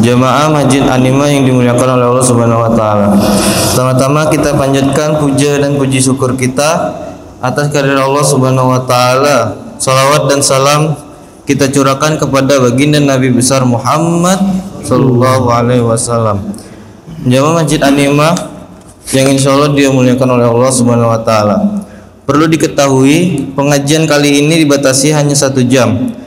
Jamaah Masjid Anima yang dimuliakan oleh Allah Subhanahu wa taala. Pertama-tama kita panjatkan puja dan puji syukur kita atas kehadirat Allah Subhanahu wa taala. Salawat dan salam kita curahkan kepada baginda Nabi besar Muhammad sallallahu alaihi wasallam. Jamaah Masjid Anima yang insyaallah dimuliakan oleh Allah Subhanahu wa taala. Perlu diketahui, pengajian kali ini dibatasi hanya 1 jam.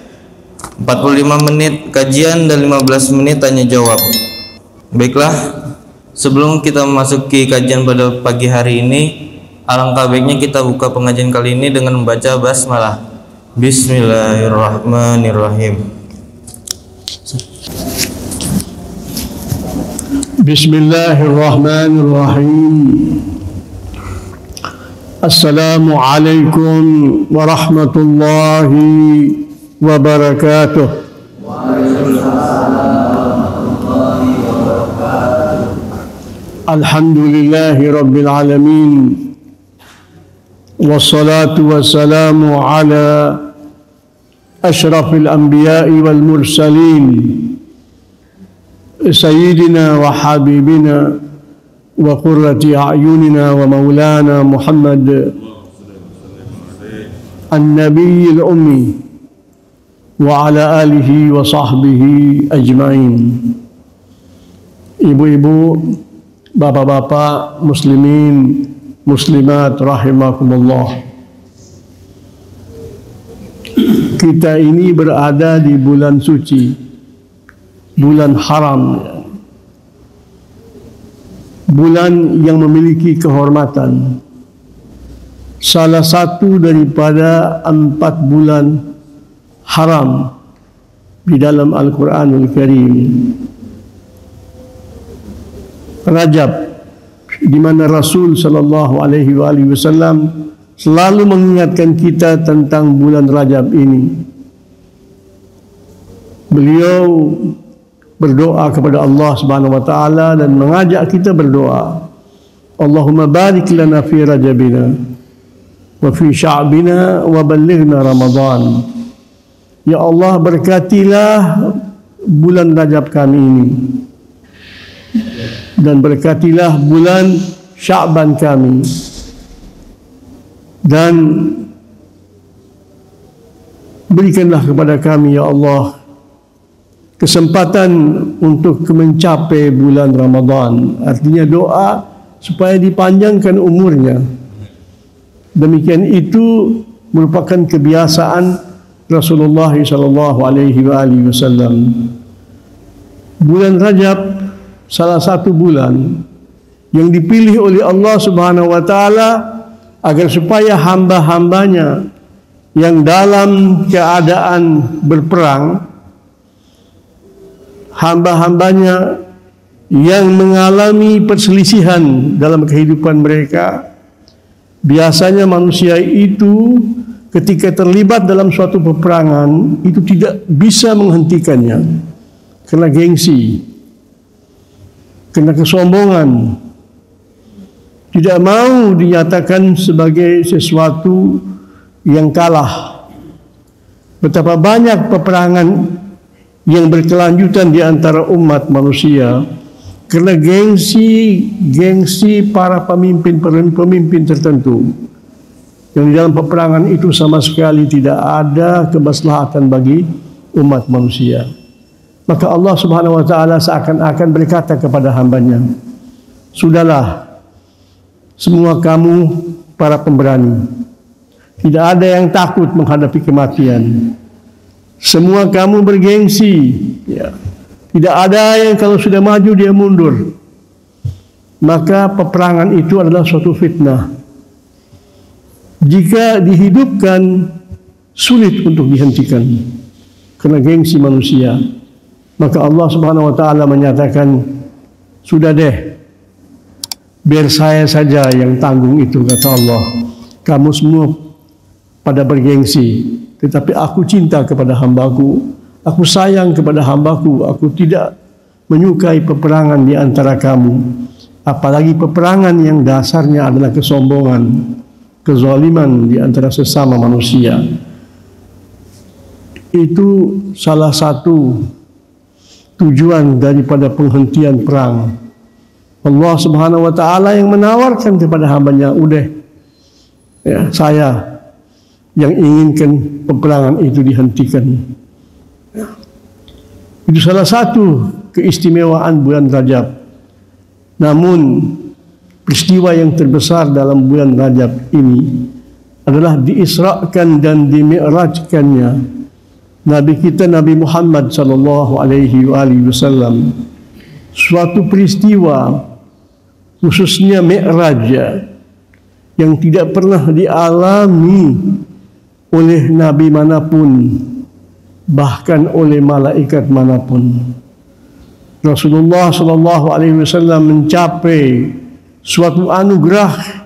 45 menit kajian dan 15 menit tanya jawab. Baiklah, sebelum kita memasuki kajian pada pagi hari ini, alangkah baiknya kita buka pengajian kali ini dengan membaca basmalah. Bismillahirrahmanirrahim. Bismillahirrahmanirrahim. Assalamualaikum warahmatullahi wabarakatuh. Alhamdulillahi rabbil alamin. Wassalatu wassalamu ala ashrafil anbiya'i wal mursalin sayyidina wa habibina wa qurrati a'yunina wa maulana Muhammad an-nabiyil ummi wa ala alihi wa sahbihi ajma'in. Ibu-ibu, bapak-bapak, muslimin, muslimat rahimakumullah. Kita ini berada di bulan suci, bulan haram, bulan yang memiliki kehormatan. Salah satu daripada 4 bulan haram di dalam Al-Quranul Karim. Rajab, di mana Rasul sallallahu alaihi wasallam selalu mengingatkan kita tentang bulan Rajab ini. Beliau berdoa kepada Allah Subhanahu wa taala dan mengajak kita berdoa. Allahumma barik lana fi Rajabina wa fi Sya'bina wa ballighna Ramadan. Ya Allah, berkatilah bulan Rajab kami ini dan berkatilah bulan Sya'ban kami, dan berikanlah kepada kami ya Allah kesempatan untuk mencapai bulan Ramadan. Artinya doa supaya dipanjangkan umurnya. Demikian itu merupakan kebiasaan Rasulullah sallallahu alaihi wasallam. Bulan Rajab salah satu bulan yang dipilih oleh Allah Subhanahu wa taala agar supaya hamba-hambanya yang dalam keadaan berperang, hamba-hambanya yang mengalami perselisihan dalam kehidupan mereka. Biasanya manusia itu ketika terlibat dalam suatu peperangan itu tidak bisa menghentikannya karena gengsi, karena kesombongan, tidak mau dinyatakan sebagai sesuatu yang kalah. Betapa banyak peperangan yang berkelanjutan di antara umat manusia karena gengsi para pemimpin tertentu. Yang di dalam peperangan itu sama sekali tidak ada kemaslahatan bagi umat manusia. Maka Allah Subhanahu wa taala seakan-akan berkata kepada hambanya, sudahlah, semua kamu para pemberani, tidak ada yang takut menghadapi kematian. Semua kamu bergengsi, ya. Tidak ada yang kalau sudah maju dia mundur. Maka peperangan itu adalah suatu fitnah. Jika dihidupkan, sulit untuk dihentikan karena gengsi manusia. Maka Allah Subhanahu wa taala menyatakan, sudah deh, biar saya saja yang tanggung itu, kata Allah. Kamu semua pada bergengsi, tetapi aku cinta kepada hambaku, aku sayang kepada hambaku, aku tidak menyukai peperangan di antara kamu, apalagi peperangan yang dasarnya adalah kesombongan, kezaliman di antara sesama manusia. Itu salah satu tujuan daripada penghentian perang. Allah Subhanahu wa taala yang menawarkan kepada hamba-Nya, udah ya, saya yang inginkan peperangan itu dihentikan. Ya. Itu salah satu keistimewaan bulan Rajab. Namun peristiwa yang terbesar dalam bulan Rajab ini adalah diisrakan dan dimi'rajkannya Nabi kita Nabi Muhammad sallallahu alaihi wasallam. Suatu peristiwa khususnya Mi'raj yang tidak pernah dialami oleh nabi manapun, bahkan oleh malaikat manapun. Rasulullah sallallahu alaihi wasallam mencapai suatu anugerah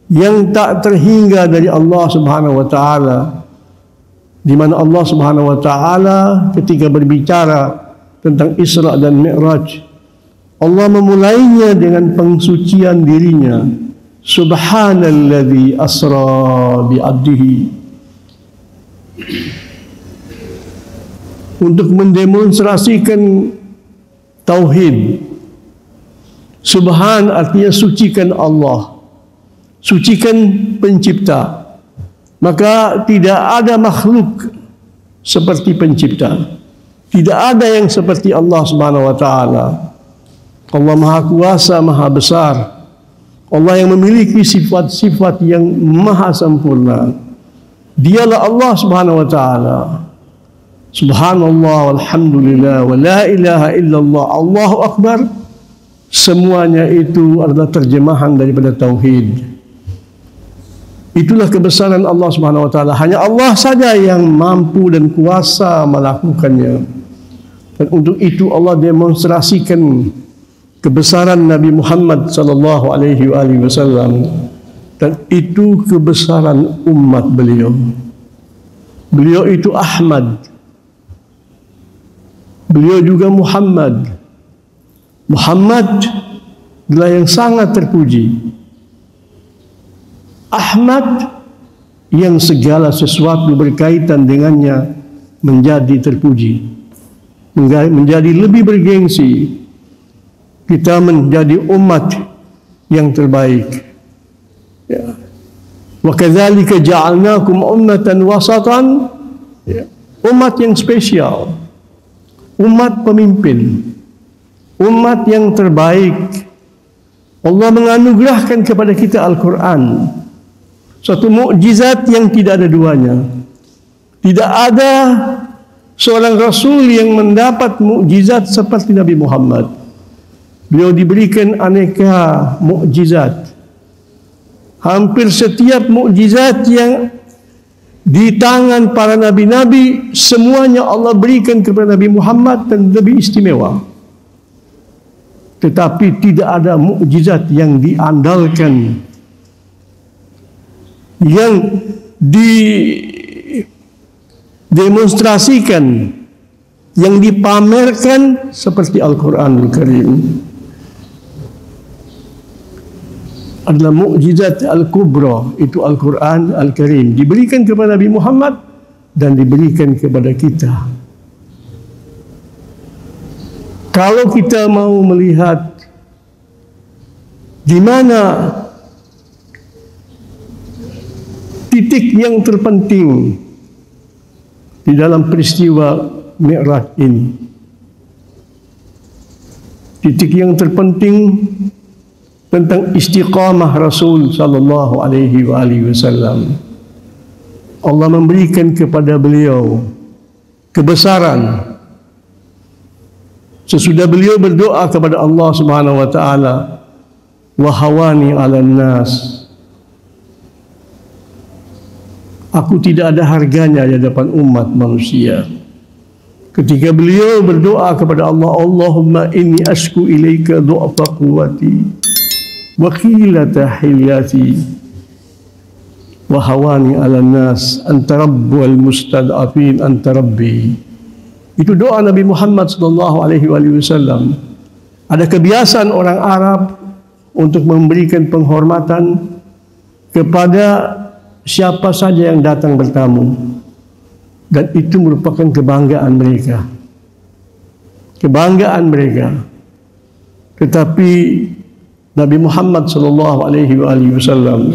yang tak terhingga dari Allah Subhanahu wa taala, di mana Allah Subhanahu wa taala ketika berbicara tentang Isra dan Mi'raj, Allah memulainya dengan pengsucian dirinya. Subhanalladzi asra bi'abdihi. Untuk mendemonstrasikan tauhid. Subhan artinya sucikan Allah, sucikan pencipta. Maka tidak ada makhluk seperti pencipta. Tidak ada yang seperti Allah Subhanahu wa taala. Allah Maha Kuasa, Maha Besar. Allah yang memiliki sifat-sifat yang maha sempurna. Dialah Allah Subhanahu wa taala. Subhanallah walhamdulillah wa la ilaha illallah, Allahu akbar. Semuanya itu adalah terjemahan daripada tauhid. Itulah kebesaran Allah Subhanahu wa taala. Hanya Allah saja yang mampu dan kuasa melakukannya. Dan untuk itu Allah demonstrasikan kebesaran Nabi Muhammad sallallahu alaihi wasallam, dan itu kebesaran umat beliau. Beliau itu Ahmad. Beliau juga Muhammad. Muhammad adalah yang sangat terpuji. Ahmad yang segala sesuatu berkaitan dengannya menjadi terpuji, menjadi lebih bergengsi. Kita menjadi umat yang terbaik. Ya. Wa kadzalika ja'alnakum ummatan wasatan. Ya. Umat yang spesial. Umat pemimpin. Umat yang terbaik. Allah menganugerahkan kepada kita Al-Quran. Suatu mukjizat yang tidak ada duanya. Tidak ada seorang Rasul yang mendapat mukjizat seperti Nabi Muhammad. Beliau diberikan aneka mukjizat. Hampir setiap mukjizat yang di tangan para nabi-nabi, semuanya Allah berikan kepada Nabi Muhammad dan lebih istimewa. Tetapi tidak ada mukjizat yang diandalkan, yang didemonstrasikan, yang dipamerkan seperti Al-Quranul Karim. Adalah mukjizat Al-Kubra, itu Al-Quran Al-Karim, diberikan kepada Nabi Muhammad dan diberikan kepada kita. Kalau kita mau melihat di mana titik yang terpenting di dalam peristiwa Mi'raj ini, titik yang terpenting tentang istiqamah Rasul sallallahu alaihi wasallam. Allah memberikan kepada beliau kebesaran. Sesudah beliau berdoa kepada Allah Subhanahu wa taala, wa hawani 'alan nas. Aku tidak ada harganya di hadapan umat manusia. Ketika beliau berdoa kepada Allah, Allahumma inni ashku ilaika du'afa quwwati wa qilata hilyati wa hawani 'alan nas anta rabbul mustad'afin anta rabbi. Itu doa Nabi Muhammad sallallahu alaihi wasallam. Ada kebiasaan orang Arab untuk memberikan penghormatan kepada siapa saja yang datang bertamu, dan itu merupakan kebanggaan mereka. kebanggaan mereka. Tetapi Nabi Muhammad SAW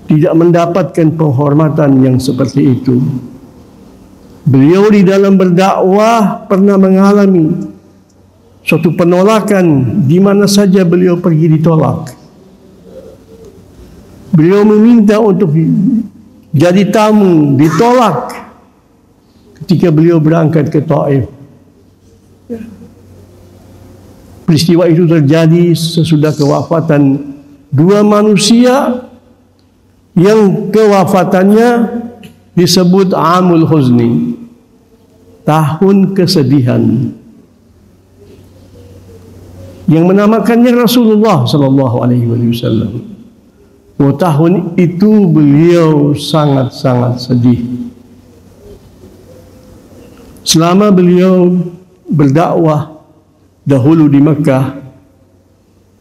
tidak mendapatkan penghormatan yang seperti itu. Beliau di dalam berdakwah pernah mengalami suatu penolakan di mana saja beliau pergi ditolak. Beliau meminta untuk jadi tamu, ditolak ketika beliau berangkat ke Taif. Peristiwa itu terjadi sesudah kewafatan dua manusia yang kewafatannya disebut Amul Huzni, tahun kesedihan, yang menamakannya Rasulullah SAW. Tahun itu beliau sangat-sangat sedih. Selama beliau berdakwah dahulu di Mekah,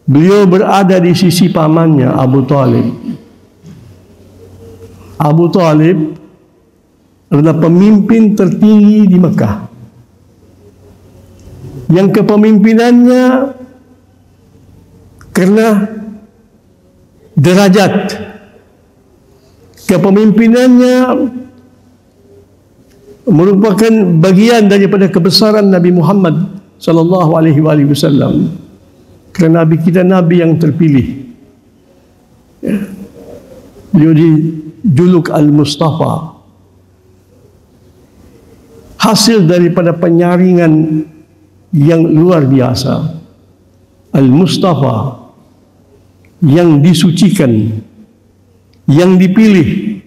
beliau berada di sisi pamannya Abu Talib. Abu Talib adalah pemimpin tertinggi di Mekah, yang kepemimpinannya karena derajat kepemimpinannya merupakan bagian daripada kebesaran Nabi Muhammad sallallahu alaihi wasallam. Kerana Nabi kita Nabi yang terpilih. Beliau dijuluk Al-Mustafa. Hasil daripada penyaringan yang luar biasa. Al-Mustafa, yang disucikan, yang dipilih.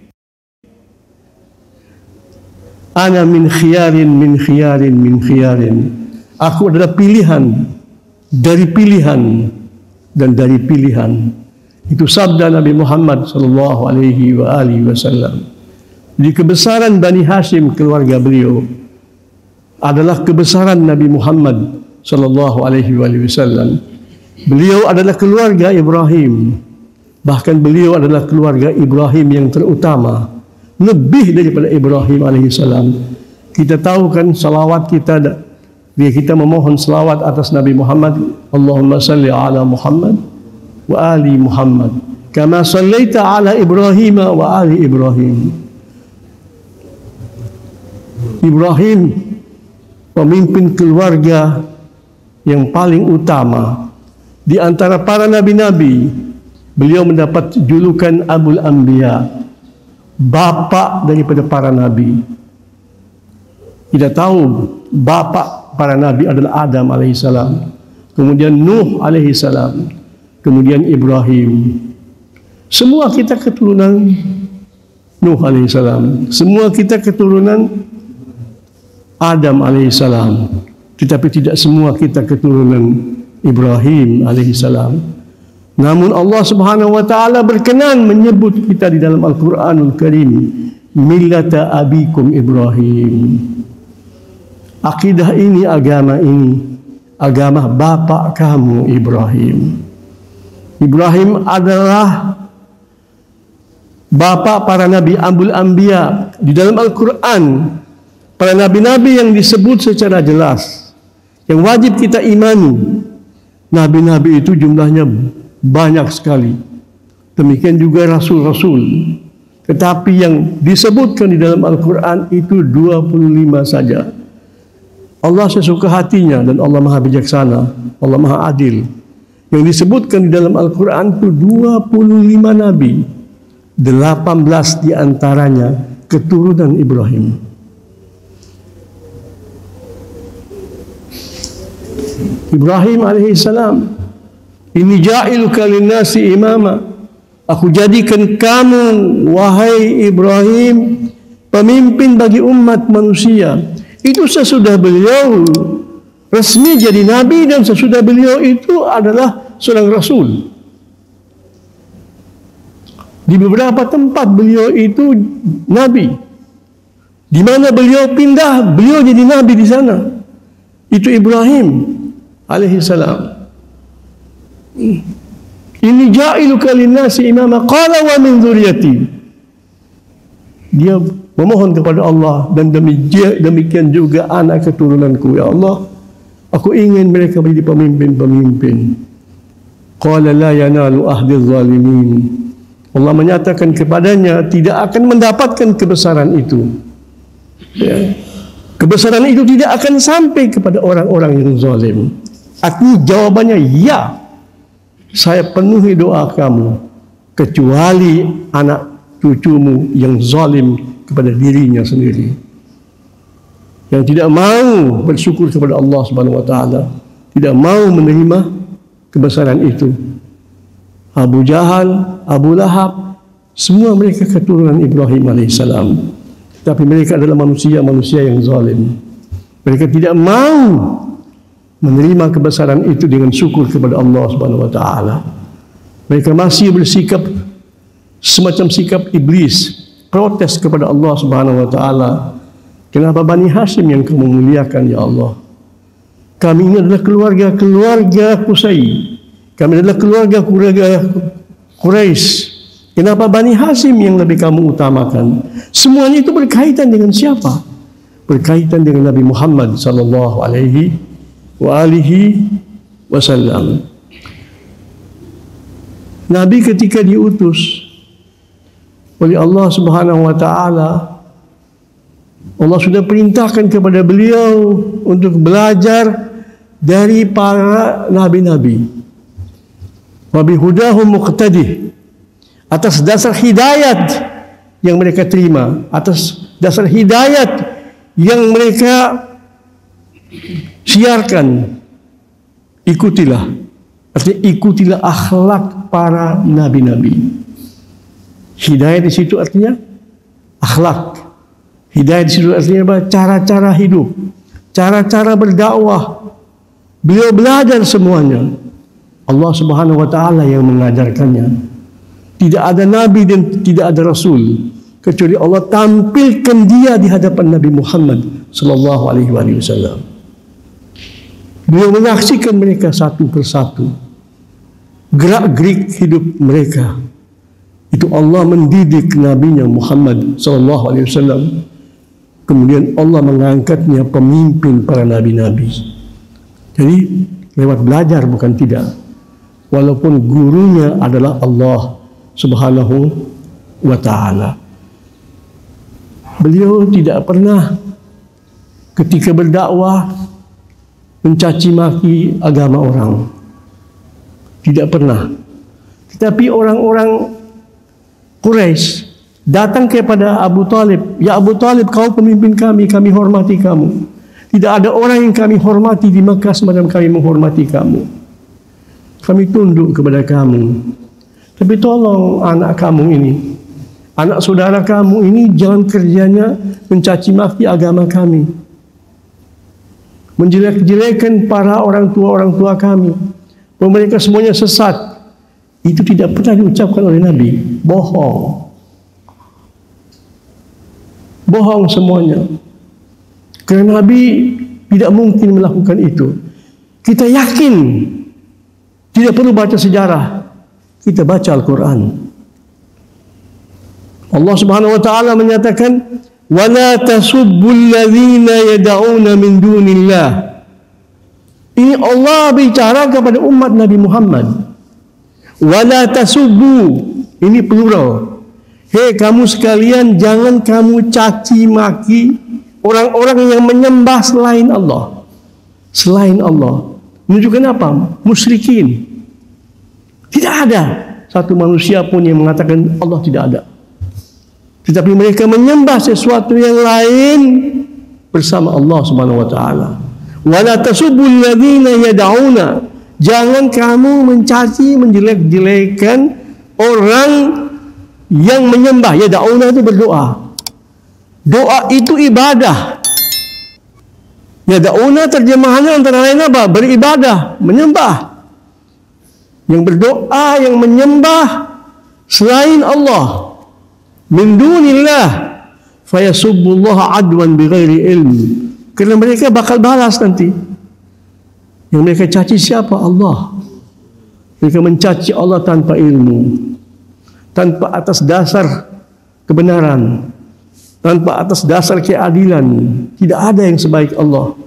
Ana min khiyarin min khiyarin min khiyarin. Aku adalah pilihan dari pilihan dan dari pilihan. Itu sabda Nabi Muhammad sallallahu alaihi wasallam. Di kebesaran Bani Hashim, keluarga beliau, adalah kebesaran Nabi Muhammad sallallahu alaihi wasallam. Beliau adalah keluarga Ibrahim. Bahkan beliau adalah keluarga Ibrahim yang terutama, lebih daripada Ibrahim alaihissalam. Kita tahu kan salawat kita, kita memohon salawat atas Nabi Muhammad. Allahumma salli ala Muhammad wa ali Muhammad kama sallaita ala Ibrahim wa ali Ibrahim. Ibrahim, pemimpin keluarga yang paling utama di antara para nabi-nabi. Beliau mendapat julukan Abul Anbiya, bapa daripada para nabi. Kita tahu bapa para nabi adalah Adam alaihissalam, kemudian Nuh alaihissalam, kemudian Ibrahim. Semua kita keturunan Nuh alaihissalam, semua kita keturunan Adam alaihissalam, tetapi tidak semua kita keturunan Ibrahim alaihissalam. Namun Allah Subhanahu wa taala berkenan menyebut kita di dalam Al-Qur'anul Karim, millata abikum Ibrahim. Akidah ini, agama bapa kamu Ibrahim. Ibrahim adalah bapa para nabi, Abul Anbiya. Di dalam Al-Quran, para nabi-nabi yang disebut secara jelas, yang wajib kita imani. Nabi-nabi itu jumlahnya banyak sekali. Demikian juga rasul-rasul. Tetapi yang disebutkan di dalam Al-Quran itu 25 saja. Allah sesuka hatinya dan Allah maha bijaksana, Allah maha adil. Yang disebutkan di dalam Al-Quran itu 25 nabi, 18 diantaranya keturunan Ibrahim. Ibrahim alaihissalam, ini ja'iluka linnasi imama. Aku jadikan kamu, wahai Ibrahim, pemimpin bagi umat manusia. Itu sesudah beliau resmi jadi nabi dan sesudah beliau itu adalah seorang rasul. Di beberapa tempat beliau itu nabi. Di mana beliau pindah, beliau jadi nabi di sana. Itu Ibrahim alaihissalam. Ini ja'iluka linnasi imama qala wa min dzurriyyati. Dia memohon kepada Allah, dan demikian juga anak keturunanku ya Allah, Aku ingin mereka menjadi pemimpin-pemimpin. Qala la yanalu ahdi zalimin. Allah menyatakan kepadanya tidak akan mendapatkan kebesaran itu. Ya. Kebesaran itu tidak akan sampai kepada orang-orang yang zalim. Artinya jawabannya ya. Saya penuhi doa kamu kecuali anak cucumu yang zalim kepada dirinya sendiri, yang tidak mau bersyukur kepada Allah Subhanahu wa taala, tidak mau menerima kebesaran itu. Abu Jahal, Abu Lahab, semua mereka keturunan Ibrahim alaihissalam. Tapi mereka adalah manusia-manusia yang zalim. Mereka tidak mau menerima kebesaran itu dengan syukur kepada Allah Subhanahu wa taala. Mereka masih bersikap semacam sikap iblis, protes kepada Allah Subhanahu wa taala. Kenapa Bani Hashim yang kamu muliakan ya Allah? Kami ini adalah keluarga Qusay. Kami adalah keluarga Quraisy. Kenapa Bani Hashim yang lebih kamu utamakan? Semuanya itu berkaitan dengan siapa? Berkaitan dengan Nabi Muhammad sallallahu alaihi wasallam. Nabi ketika diutus oleh Allah Subhanahu wa taala, Allah sudah perintahkan kepada beliau untuk belajar dari para nabi-nabi. Wa bihudahum muqtadi, atas dasar hidayat yang mereka terima, atas dasar hidayat yang mereka siarkan, ikutilah. Artinya ikutilah akhlak para nabi-nabi. Hidayat di situ artinya akhlak. Hidayat di situ artinya apa? Cara-cara hidup, cara-cara berdakwah. Beliau belajar semuanya. Allah Subhanahu wa taala yang mengajarkannya. Tidak ada nabi dan tidak ada rasul kecuali Allah tampilkan dia di hadapan Nabi Muhammad sallallahu alaihi wasallam. Beliau menyaksikan mereka satu persatu, gerak-gerik hidup mereka. Itu Allah mendidik nabinya Muhammad sallallahu alaihi wasallam. Kemudian Allah mengangkatnya pemimpin para nabi-nabi. Jadi lewat belajar bukan tidak. Walaupun gurunya adalah Allah Subhanahu wa taala. Beliau tidak pernah ketika berdakwah mencaci maki agama orang. Tidak pernah. Tetapi orang-orang Quraisy datang kepada Abu Talib, "Ya Abu Talib, kau pemimpin kami, kami hormati kamu. Tidak ada orang yang kami hormati di Makkah semacam kami menghormati kamu. Kami tunduk kepada kamu. Tapi tolong anak kamu ini, anak saudara kamu ini jangan kerjanya mencaci maki agama kami, menjelek-jelekan para orang tua kami, bahwa mereka semuanya sesat." Itu tidak pernah diucapkan oleh Nabi. Bohong. Bohong semuanya. Kerana Nabi tidak mungkin melakukan itu. Kita yakin. Tidak perlu baca sejarah. Kita baca Al-Quran. Allah Subhanahu wa taala menyatakan, "Wala tasubbul ladzina yad'una min dunillah." Ini Allah bicara kepada umat Nabi Muhammad. Wala tasubbu, ini plural. Hei kamu sekalian, jangan kamu caci maki orang-orang yang menyembah selain Allah. Selain Allah. Menunjukkan apa? Musyrikin. Tidak ada satu manusia pun yang mengatakan Allah tidak ada. Tetapi mereka menyembah sesuatu yang lain bersama Allah Subhanahu wa taala. Wala tasubbul ladzina yad'una. Jangan kamu mencaci, menjelek-jelekan orang yang menyembah. Yad'una itu berdoa. Doa itu ibadah. Yad'una terjemahannya antara lain apa? Beribadah, menyembah. Yang berdoa, yang menyembah selain Allah, min dunillah, fayasubbullaha adwan bighairi ilm. Kerana mereka bakal balas nanti. Yang mereka caci siapa? Allah. Mereka mencaci Allah tanpa ilmu, tanpa atas dasar kebenaran, tanpa atas dasar keadilan. Tidak ada yang sebaik Allah.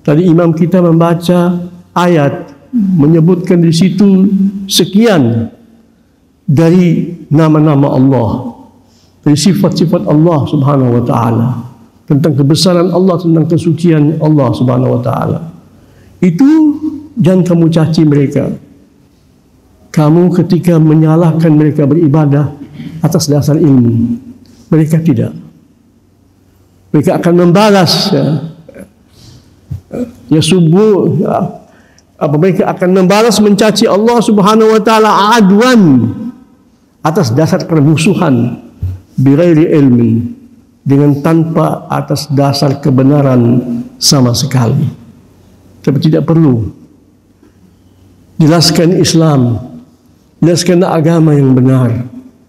Tadi imam kita membaca ayat menyebutkan di situ sekian dari nama-nama Allah, dari sifat-sifat Allah Subhanahu wa taala, tentang kebesaran Allah, tentang kesucian Allah Subhanahu wa taala. Itu jangan kamu caci mereka. Kamu ketika menyalahkan mereka beribadah atas dasar ilmu, mereka tidak. Mereka akan membalas subuh mereka akan membalas mencaci Allah Subhanahu wa taala adwan atas dasar permusuhan bighairi ilmin, dengan tanpa atas dasar kebenaran sama sekali. Tapi tidak perlu jelaskan Islam, jelaskan agama yang benar,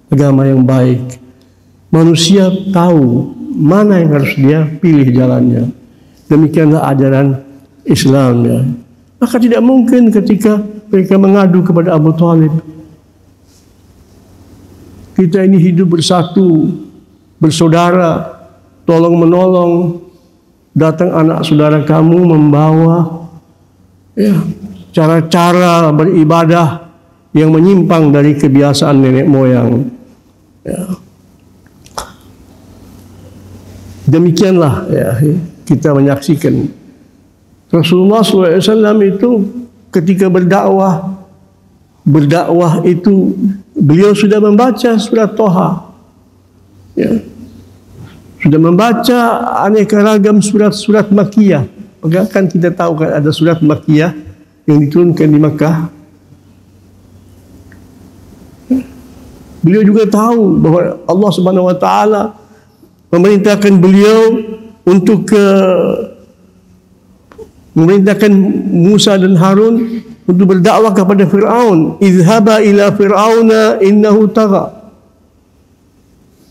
agama yang baik. Manusia tahu mana yang harus dia pilih jalannya. Demikianlah ajaran Islam, ya. Maka tidak mungkin ketika mereka mengadu kepada Abu Thalib, kita ini hidup bersatu, bersaudara, tolong menolong, datang anak saudara kamu membawa cara-cara beribadah yang menyimpang dari kebiasaan nenek moyang. Demikianlah kita menyaksikan Rasulullah SAW itu ketika berdakwah itu beliau sudah membaca surat Toha, sudah membaca aneka ragam surat-surat Makkiyah. Maka kan kita tahu kan ada surat Makkiyah yang diturunkan di Makkah. Beliau juga tahu bahwa Allah Subhanahu wa taala memerintahkan beliau untuk memerintahkan Musa dan Harun untuk berdakwah kepada Fir'aun. Izhaba ila Fir'auna innahu tagha.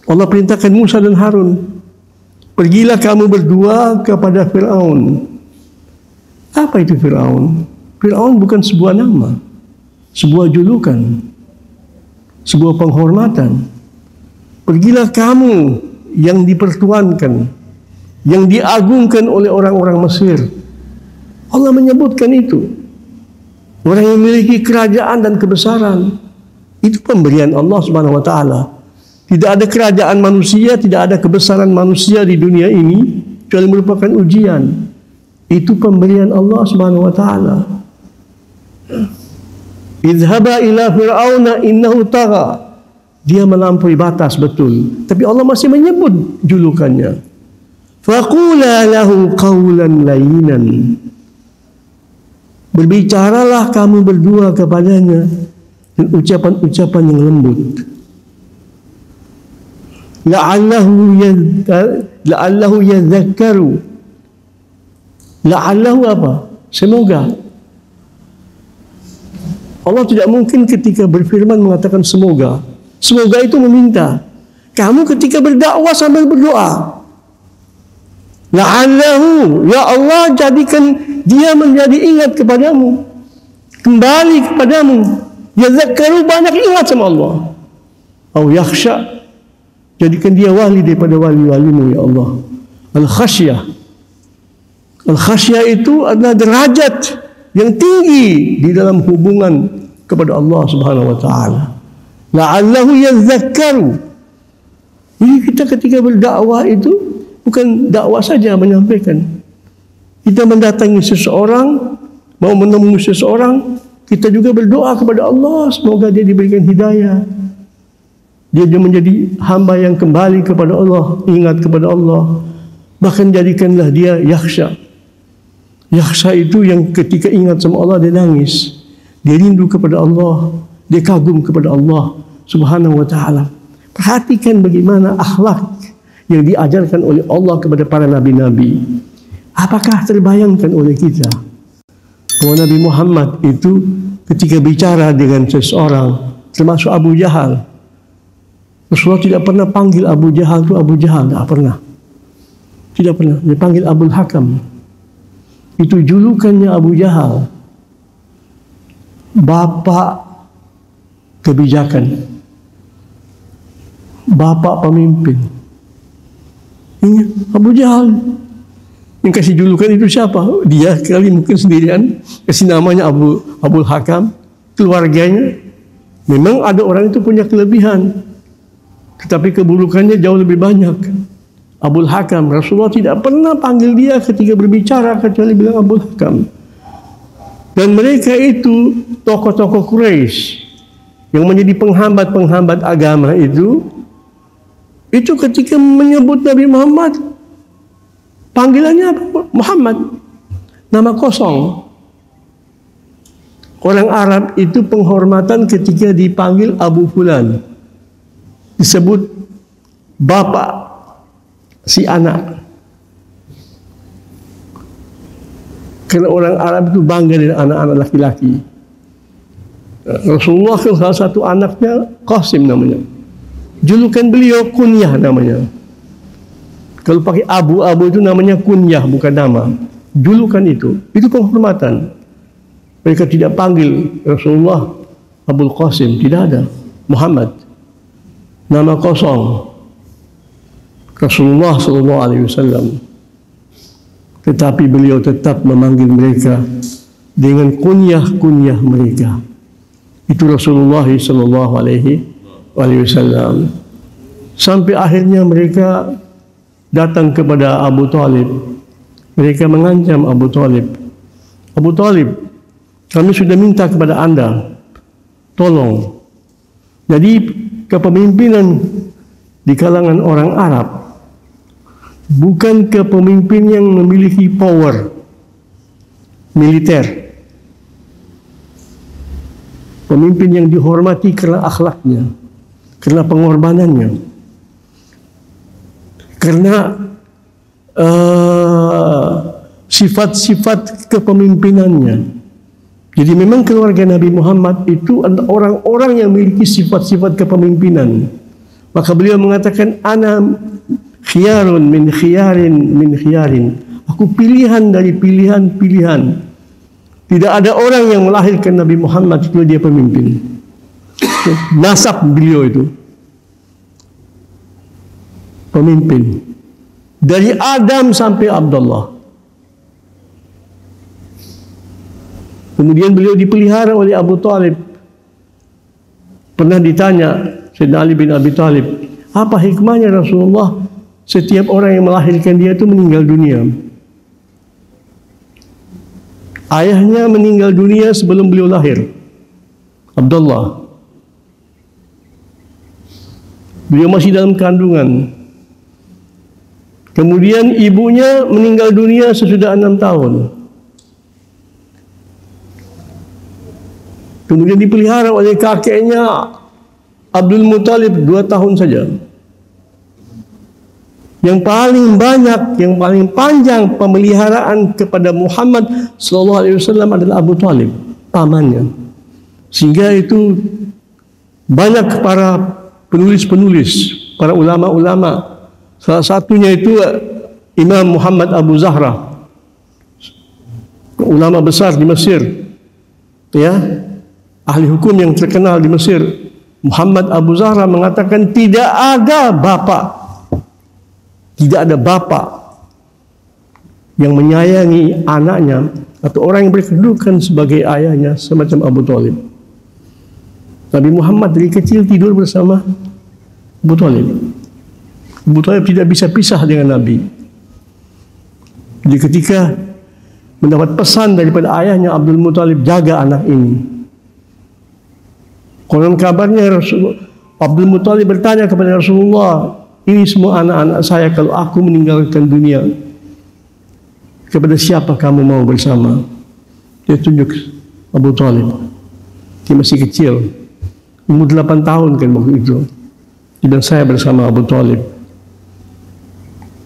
Allah perintahkan Musa dan Harun, pergilah kamu berdua kepada Fir'aun. Apa itu Fir'aun? Fir'aun bukan sebuah nama, sebuah julukan, sebuah penghormatan. Pergilah kamu yang dipertuankan, yang diagungkan oleh orang-orang Mesir. Allah menyebutkan itu. Orang yang memiliki kerajaan dan kebesaran, itu pemberian Allah Subhanahu wa taala. Tidak ada kerajaan manusia, tidak ada kebesaran manusia di dunia ini kecuali merupakan ujian. Itu pemberian Allah Subhanahu wa taala. Idhaba ila fir'auna innahu tagha. Dia melampaui batas, betul. Tapi Allah masih menyebut julukannya. Faqula lahu qawlan layyinan. Berbicaralah kamu berdua kepadanya dengan ucapan-ucapan yang lembut. La'allahu yadhakkaru. La'allahu apa? Semoga. Allah tidak mungkin ketika berfirman mengatakan semoga. Semoga itu meminta. Kamu ketika berdakwah sambil berdoa, la'allahu, ya Allah jadikan dia menjadi ingat kepadamu, kembali kepadamu. Yadhakkaru, banyak ingat sama Allah. Au yakhsha, jadikan dia wali daripada wali-walimu ya Allah. Al-khasyah. Al-khasyah itu adalah derajat yang tinggi di dalam hubungan kepada Allah Subhanahu wa taala. La'allahu yadhakkaru. Jadi kita ketika berdakwah itu bukan dakwah saja menyampaikan. Kita mendatangi seseorang, mau menemui seseorang, kita juga berdoa kepada Allah semoga dia diberikan hidayah. Dia menjadi hamba yang kembali kepada Allah, ingat kepada Allah. Bahkan jadikanlah dia yakhsha. Yakhsha itu yang ketika ingat sama Allah dia nangis. Dia rindu kepada Allah, dia kagum kepada Allah Subhanahu wa taala. Perhatikan bagaimana akhlak yang diajarkan oleh Allah kepada para nabi-nabi. Apakah terbayangkan oleh kita bahwa Nabi Muhammad itu ketika bicara dengan seseorang, termasuk Abu Jahal, Rasulullah tidak pernah panggil Abu Jahal itu Abu Jahal, tidak pernah. Tidak pernah. Dia panggil Abul Hakam. Itu julukannya Abu Jahal, bapak kebijakan, bapak pemimpin. Ini Abu Jahal. Yang kasih julukan itu siapa? Dia kali mungkin sendirian, kasih namanya Abul Hakam, keluarganya. Memang ada orang itu punya kelebihan, tetapi keburukannya jauh lebih banyak. Abul Hakam, Rasulullah tidak pernah panggil dia ketika berbicara kecuali bilang Abul Hakam. Dan mereka itu tokoh-tokoh Quraisy yang menjadi penghambat-penghambat agama itu ketika menyebut Nabi Muhammad, panggilannya apa? Muhammad, nama kosong. Orang Arab itu penghormatan ketika dipanggil Abu Fulan, disebut bapak si anak. Karena orang Arab itu bangga dengan anak-anak laki-laki. Rasulullah kan salah satu anaknya Qasim namanya. Julukan beliau kunyah namanya. Kalau pakai abu-abu itu namanya kunyah, bukan nama. Julukan itu penghormatan. Mereka tidak panggil Rasulullah Abul Qasim, tidak ada. Muhammad, nama kosong. Rasulullah SAW. Tetapi beliau tetap memanggil mereka dengan kunyah-kunyah mereka. Itu Rasulullah SAW. Sampai akhirnya mereka datang kepada Abu Talib. Mereka mengancam Abu Talib. Abu Talib, kami sudah minta kepada Anda, tolong. Jadi kepemimpinan di kalangan orang Arab bukan kepemimpin yang memiliki power militer. Pemimpin yang dihormati karena akhlaknya, karena pengorbanannya, karena sifat-sifat kepemimpinannya. Jadi memang keluarga Nabi Muhammad itu adalah orang-orang yang memiliki sifat-sifat kepemimpinan. Maka beliau mengatakan, ana khiyarun min khiyarin min khiyarin. Aku pilihan dari pilihan-pilihan. Tidak ada orang yang melahirkan Nabi Muhammad kalau dia pemimpin. Nasab beliau itu pemimpin. Dari Adam sampai Abdullah. Kemudian beliau dipelihara oleh Abu Talib. Pernah ditanya Sayyidina Ali bin Abi Talib, apa hikmahnya Rasulullah setiap orang yang melahirkan dia itu meninggal dunia? Ayahnya meninggal dunia sebelum beliau lahir, Abdullah. Beliau masih dalam kandungan. Kemudian ibunya meninggal dunia sesudah 6 tahun. Kemudian dipelihara oleh kakeknya Abdul Muttalib 2 tahun saja. Yang paling banyak, yang paling panjang pemeliharaan kepada Muhammad SAW adalah Abu Talib, pamannya. Sehingga itu banyak para penulis-penulis, para ulama-ulama. Salah satunya itu Imam Muhammad Abu Zahra, ulama besar di Mesir, ya, ahli hukum yang terkenal di Mesir. Muhammad Abu Zahra mengatakan tidak ada bapak yang menyayangi anaknya atau orang yang berkedudukan sebagai ayahnya semacam Abu Talib. Nabi Muhammad dari kecil tidur bersama Abu Talib. Abu Talib tidak bisa pisah dengan Nabi. Jadi ketika mendapat pesan daripada ayahnya Abdul Muttalib, jaga anak ini. Konon kabarnya Abdul Muttalib bertanya kepada Rasulullah, ini semua anak-anak saya, kalau aku meninggalkan dunia, kepada siapa kamu mau bersama? Dia tunjuk Abu Talib. Dia masih kecil, umur 8 tahun kan waktu itu. Dan saya bersama Abu Talib.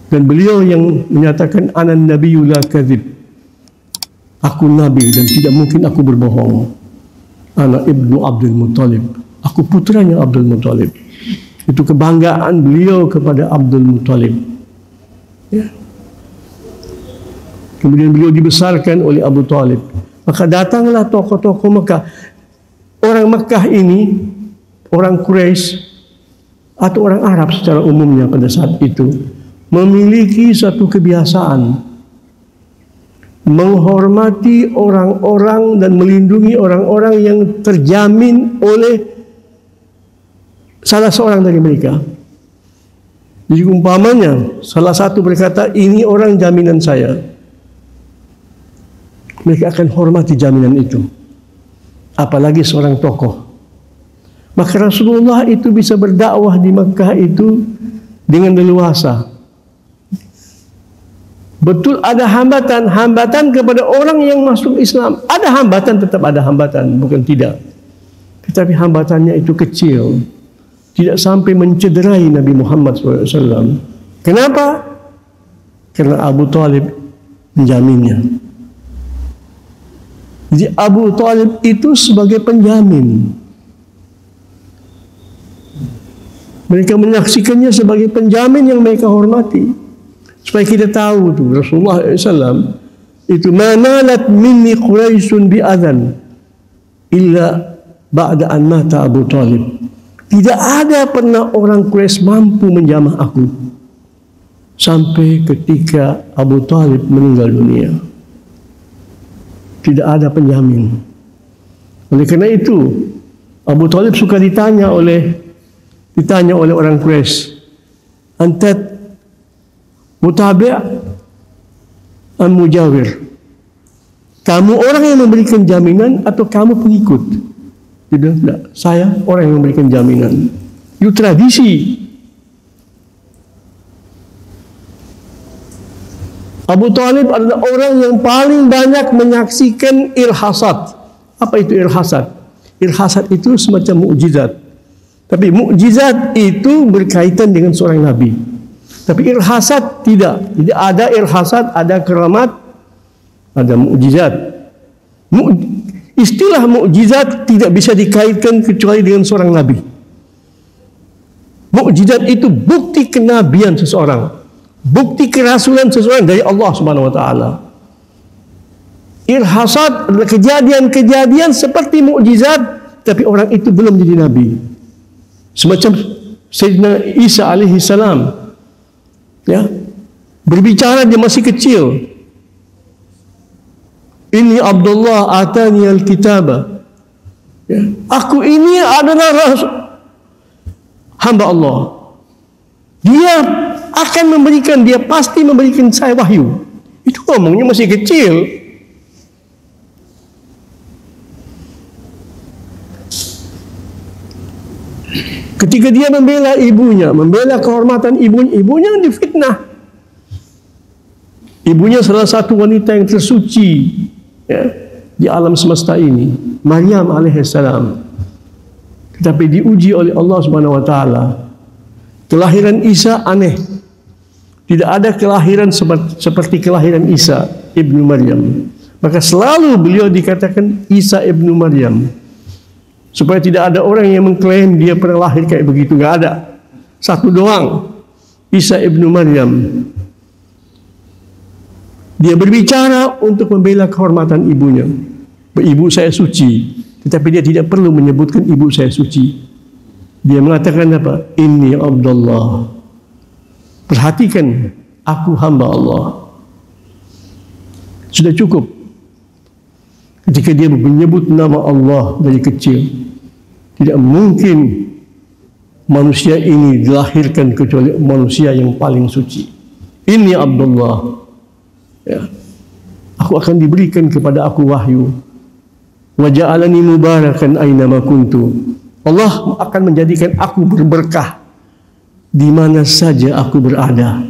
Dan beliau yang menyatakan, anan nabiyyu la kadzib. Aku nabi dan tidak mungkin aku berbohong. Anak ibnu Abdul Muttalib. Aku putranya Abdul Muttalib. Itu kebanggaan beliau kepada Abdul Muttalib. Ya. Kemudian beliau dibesarkan oleh Abu Talib. Maka datanglah tokoh-tokoh Mekah. Orang Mekah ini, orang Quraisy atau orang Arab secara umumnya pada saat itu, memiliki satu kebiasaan. menghormati orang-orang dan melindungi orang-orang yang terjamin oleh salah seorang dari mereka. Jadi umpamanya salah satu berkata, ini orang jaminan saya, mereka akan hormati jaminan itu, apalagi seorang tokoh. Maka Rasulullah itu bisa berdakwah di Makkah itu dengan leluasa. Betul ada hambatan kepada orang yang masuk Islam. Ada hambatan, tetap ada hambatan, bukan tidak. Tetapi hambatannya itu kecil, tidak sampai mencederai Nabi Muhammad SAW. Kenapa? Karena Abu Talib menjaminnya. Jadi Abu Talib itu sebagai penjamin. Mereka menyaksikannya sebagai penjamin yang mereka hormati. Supaya kita tahu tu Rasulullah SAW itu manalat minni Quraisyun bi'adhan illa ba'da an mata Abu Talib. Tidak ada pernah orang Quraisy mampu menjamah aku sampai ketika Abu Talib meninggal dunia. Tidak ada penjamin. Oleh kerana itu Abu Talib suka ditanya oleh orang Quraisy, "Anta mutabi' am mujawir?" Kamu orang yang memberikan jaminan atau kamu pengikut? Dia bilang, tidak, saya orang yang memberikan jaminan. Itu tradisi. Abu Talib adalah orang yang paling banyak menyaksikan irhasat. Apa itu irhasat? Irhasat itu semacam mukjizat. Tapi mukjizat itu berkaitan dengan seorang nabi. Tapi irhasat tidak. Jadi ada irhasat, ada keramat, ada mukjizat. Istilah mukjizat tidak bisa dikaitkan kecuali dengan seorang nabi. Mukjizat itu bukti kenabian seseorang, bukti kerasulan seseorang dari Allah Subhanahu wa taala. Irhasat adalah kejadian-kejadian seperti mukjizat, tapi orang itu belum jadi nabi. Semacam Sayyidina Isa alaihi salam, ya, berbicara dia masih kecil. Ini Abdullah atani al-kitaba. Ya, aku ini adalah hamba Allah. Dia akan memberikan, dia pasti memberikan saya wahyu. Itu ngomongnya masih kecil. Ketika dia membela ibunya, membela kehormatan ibunya difitnah. Ibunya salah satu wanita yang tersuci, ya, di alam semesta ini, Maryam alaihissalam. Tetapi diuji oleh Allah Subhanahu wa taala. Kelahiran Isa aneh. Tidak ada kelahiran seperti kelahiran Isa ibnu Maryam. Maka selalu beliau dikatakan Isa ibnu Maryam, supaya tidak ada orang yang mengklaim dia pernah lahir kayak begitu. Tidak ada. Satu doang, Isa ibnu Maryam. Dia berbicara untuk membela kehormatan ibunya. Ibu saya suci. Tetapi dia tidak perlu menyebutkan ibu saya suci. Dia mengatakan apa? Inni Abdullah. Perhatikan, aku hamba Allah. Sudah cukup. Ketika dia menyebut nama Allah dari kecil, tidak mungkin manusia ini dilahirkan kecuali manusia yang paling suci. Inni Abdullah. Ya. Aku akan diberikan kepada aku wahyu. Wa ja'alani mubarakan aina ma kuntu. Allah akan menjadikan aku berberkah di mana saja aku berada.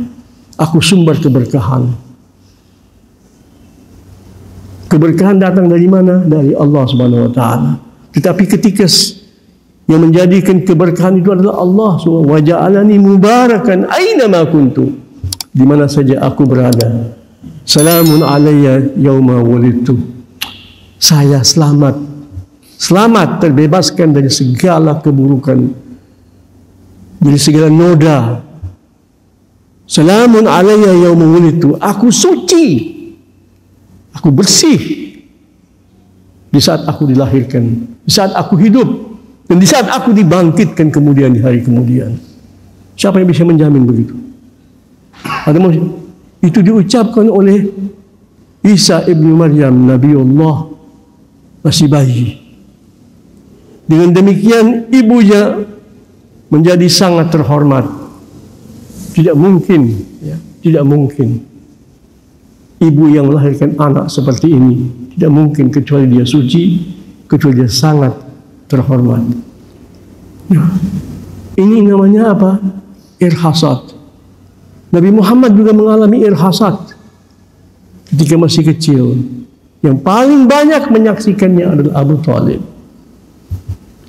Aku sumber keberkahan. Keberkahan datang dari mana? Dari Allah Subhanahu wa taala. Tetapi ketika yang menjadikan keberkahan itu adalah Allah Subhanahu wa ja'alani mubarakan aina ma kuntu. Di mana saja aku berada. Salamun alayya yauma wulidtu. Saya selamat terbebaskan dari segala keburukan, dari segala noda. Salamun alayya yauma wulidtu. Aku suci, aku bersih di saat aku dilahirkan, di saat aku hidup, dan di saat aku dibangkitkan kemudian di hari kemudian. Siapa yang bisa menjamin begitu? Ada itu diucapkan oleh Isa ibnu Maryam, Nabiullah, masih bayi. Dengan demikian ibunya menjadi sangat terhormat. Tidak mungkin, ya, tidak mungkin ibu yang melahirkan anak seperti ini. Tidak mungkin kecuali dia suci, kecuali dia sangat terhormat. Ya. Ini namanya apa? Irhasat. Nabi Muhammad juga mengalami irhasat ketika masih kecil. Yang paling banyak menyaksikannya adalah Abu Talib.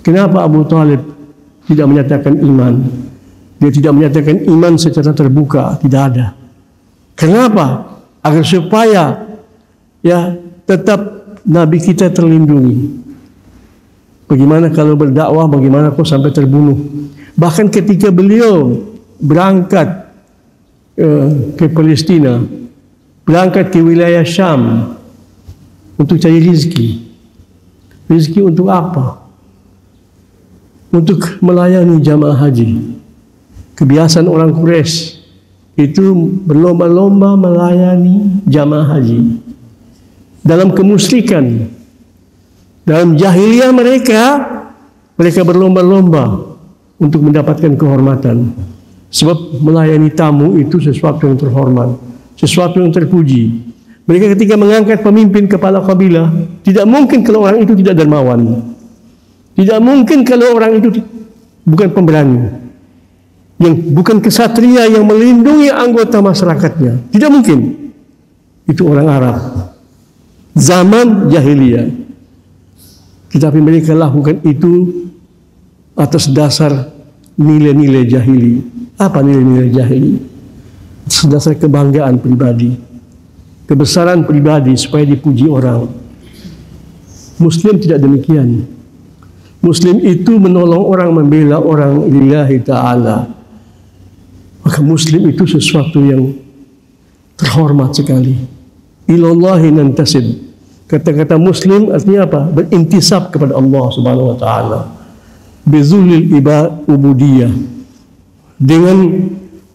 Kenapa Abu Talib tidak menyatakan iman? Dia tidak menyatakan iman secara terbuka, tidak ada. Kenapa? Agar supaya ya tetap Nabi kita terlindungi. Bagaimana kalau berdakwah, bagaimana kok sampai terbunuh? Bahkan ketika beliau berangkat ke Palestina, berangkat ke wilayah Syam untuk cari rezeki. Rezeki untuk apa? Untuk melayani jamaah haji. Kebiasaan orang Quraisy itu berlomba-lomba melayani jamaah haji. Dalam kemusyrikan, dalam jahiliyah mereka berlomba-lomba untuk mendapatkan kehormatan. Sebab melayani tamu itu sesuatu yang terhormat, sesuatu yang terpuji. Mereka ketika mengangkat pemimpin kepala kabilah, tidak mungkin kalau orang itu tidak dermawan. Tidak mungkin kalau orang itu bukan pemberani, yang bukan kesatria yang melindungi anggota masyarakatnya. Tidak mungkin. Itu orang Arab zaman jahiliyah. Tetapi mereka lakukan itu atas dasar nilai-nilai jahili. Apa nilai-nilai jahili? Atas dasar kebanggaan pribadi, kebesaran pribadi supaya dipuji orang. Muslim tidak demikian. Muslim itu menolong orang, membela orang lillahi ta'ala. Maka Muslim itu sesuatu yang terhormat sekali. Ilallahi nantasib. Kata-kata Muslim artinya apa? Berintisab kepada Allah Subhanahu wa ta'ala. Bizulil ubudiyah. Dengan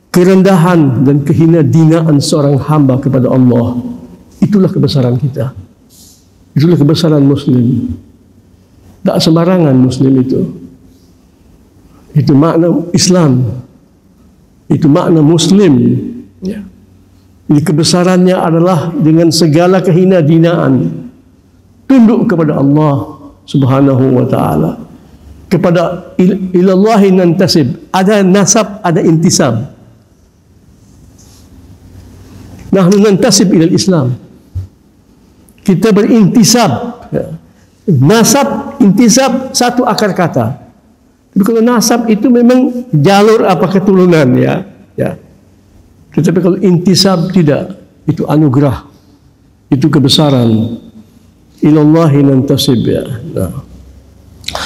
kerendahan dan kehinaan seorang hamba kepada Allah. Itulah kebesaran kita. Itulah kebesaran Muslim. Tak sembarangan Muslim itu. Itu makna Islam. Itu makna Muslim. Ya. Jadi kebesarannya adalah dengan segala kehinaan, tunduk kepada Allah Subhanahu wa ta'ala. Kepada ilallahi nantasib. Ada nasab, ada intisab. Nahnu nantasib ilal Islam. Kita berintisab. Ya. Nasab, intisab, satu akar kata. Tapi kalau nasab itu memang jalur apa keturunan, ya. Tetapi kalau intisab tidak, itu anugerah, itu kebesaran. Ilallahi nantasib, ya. Nah.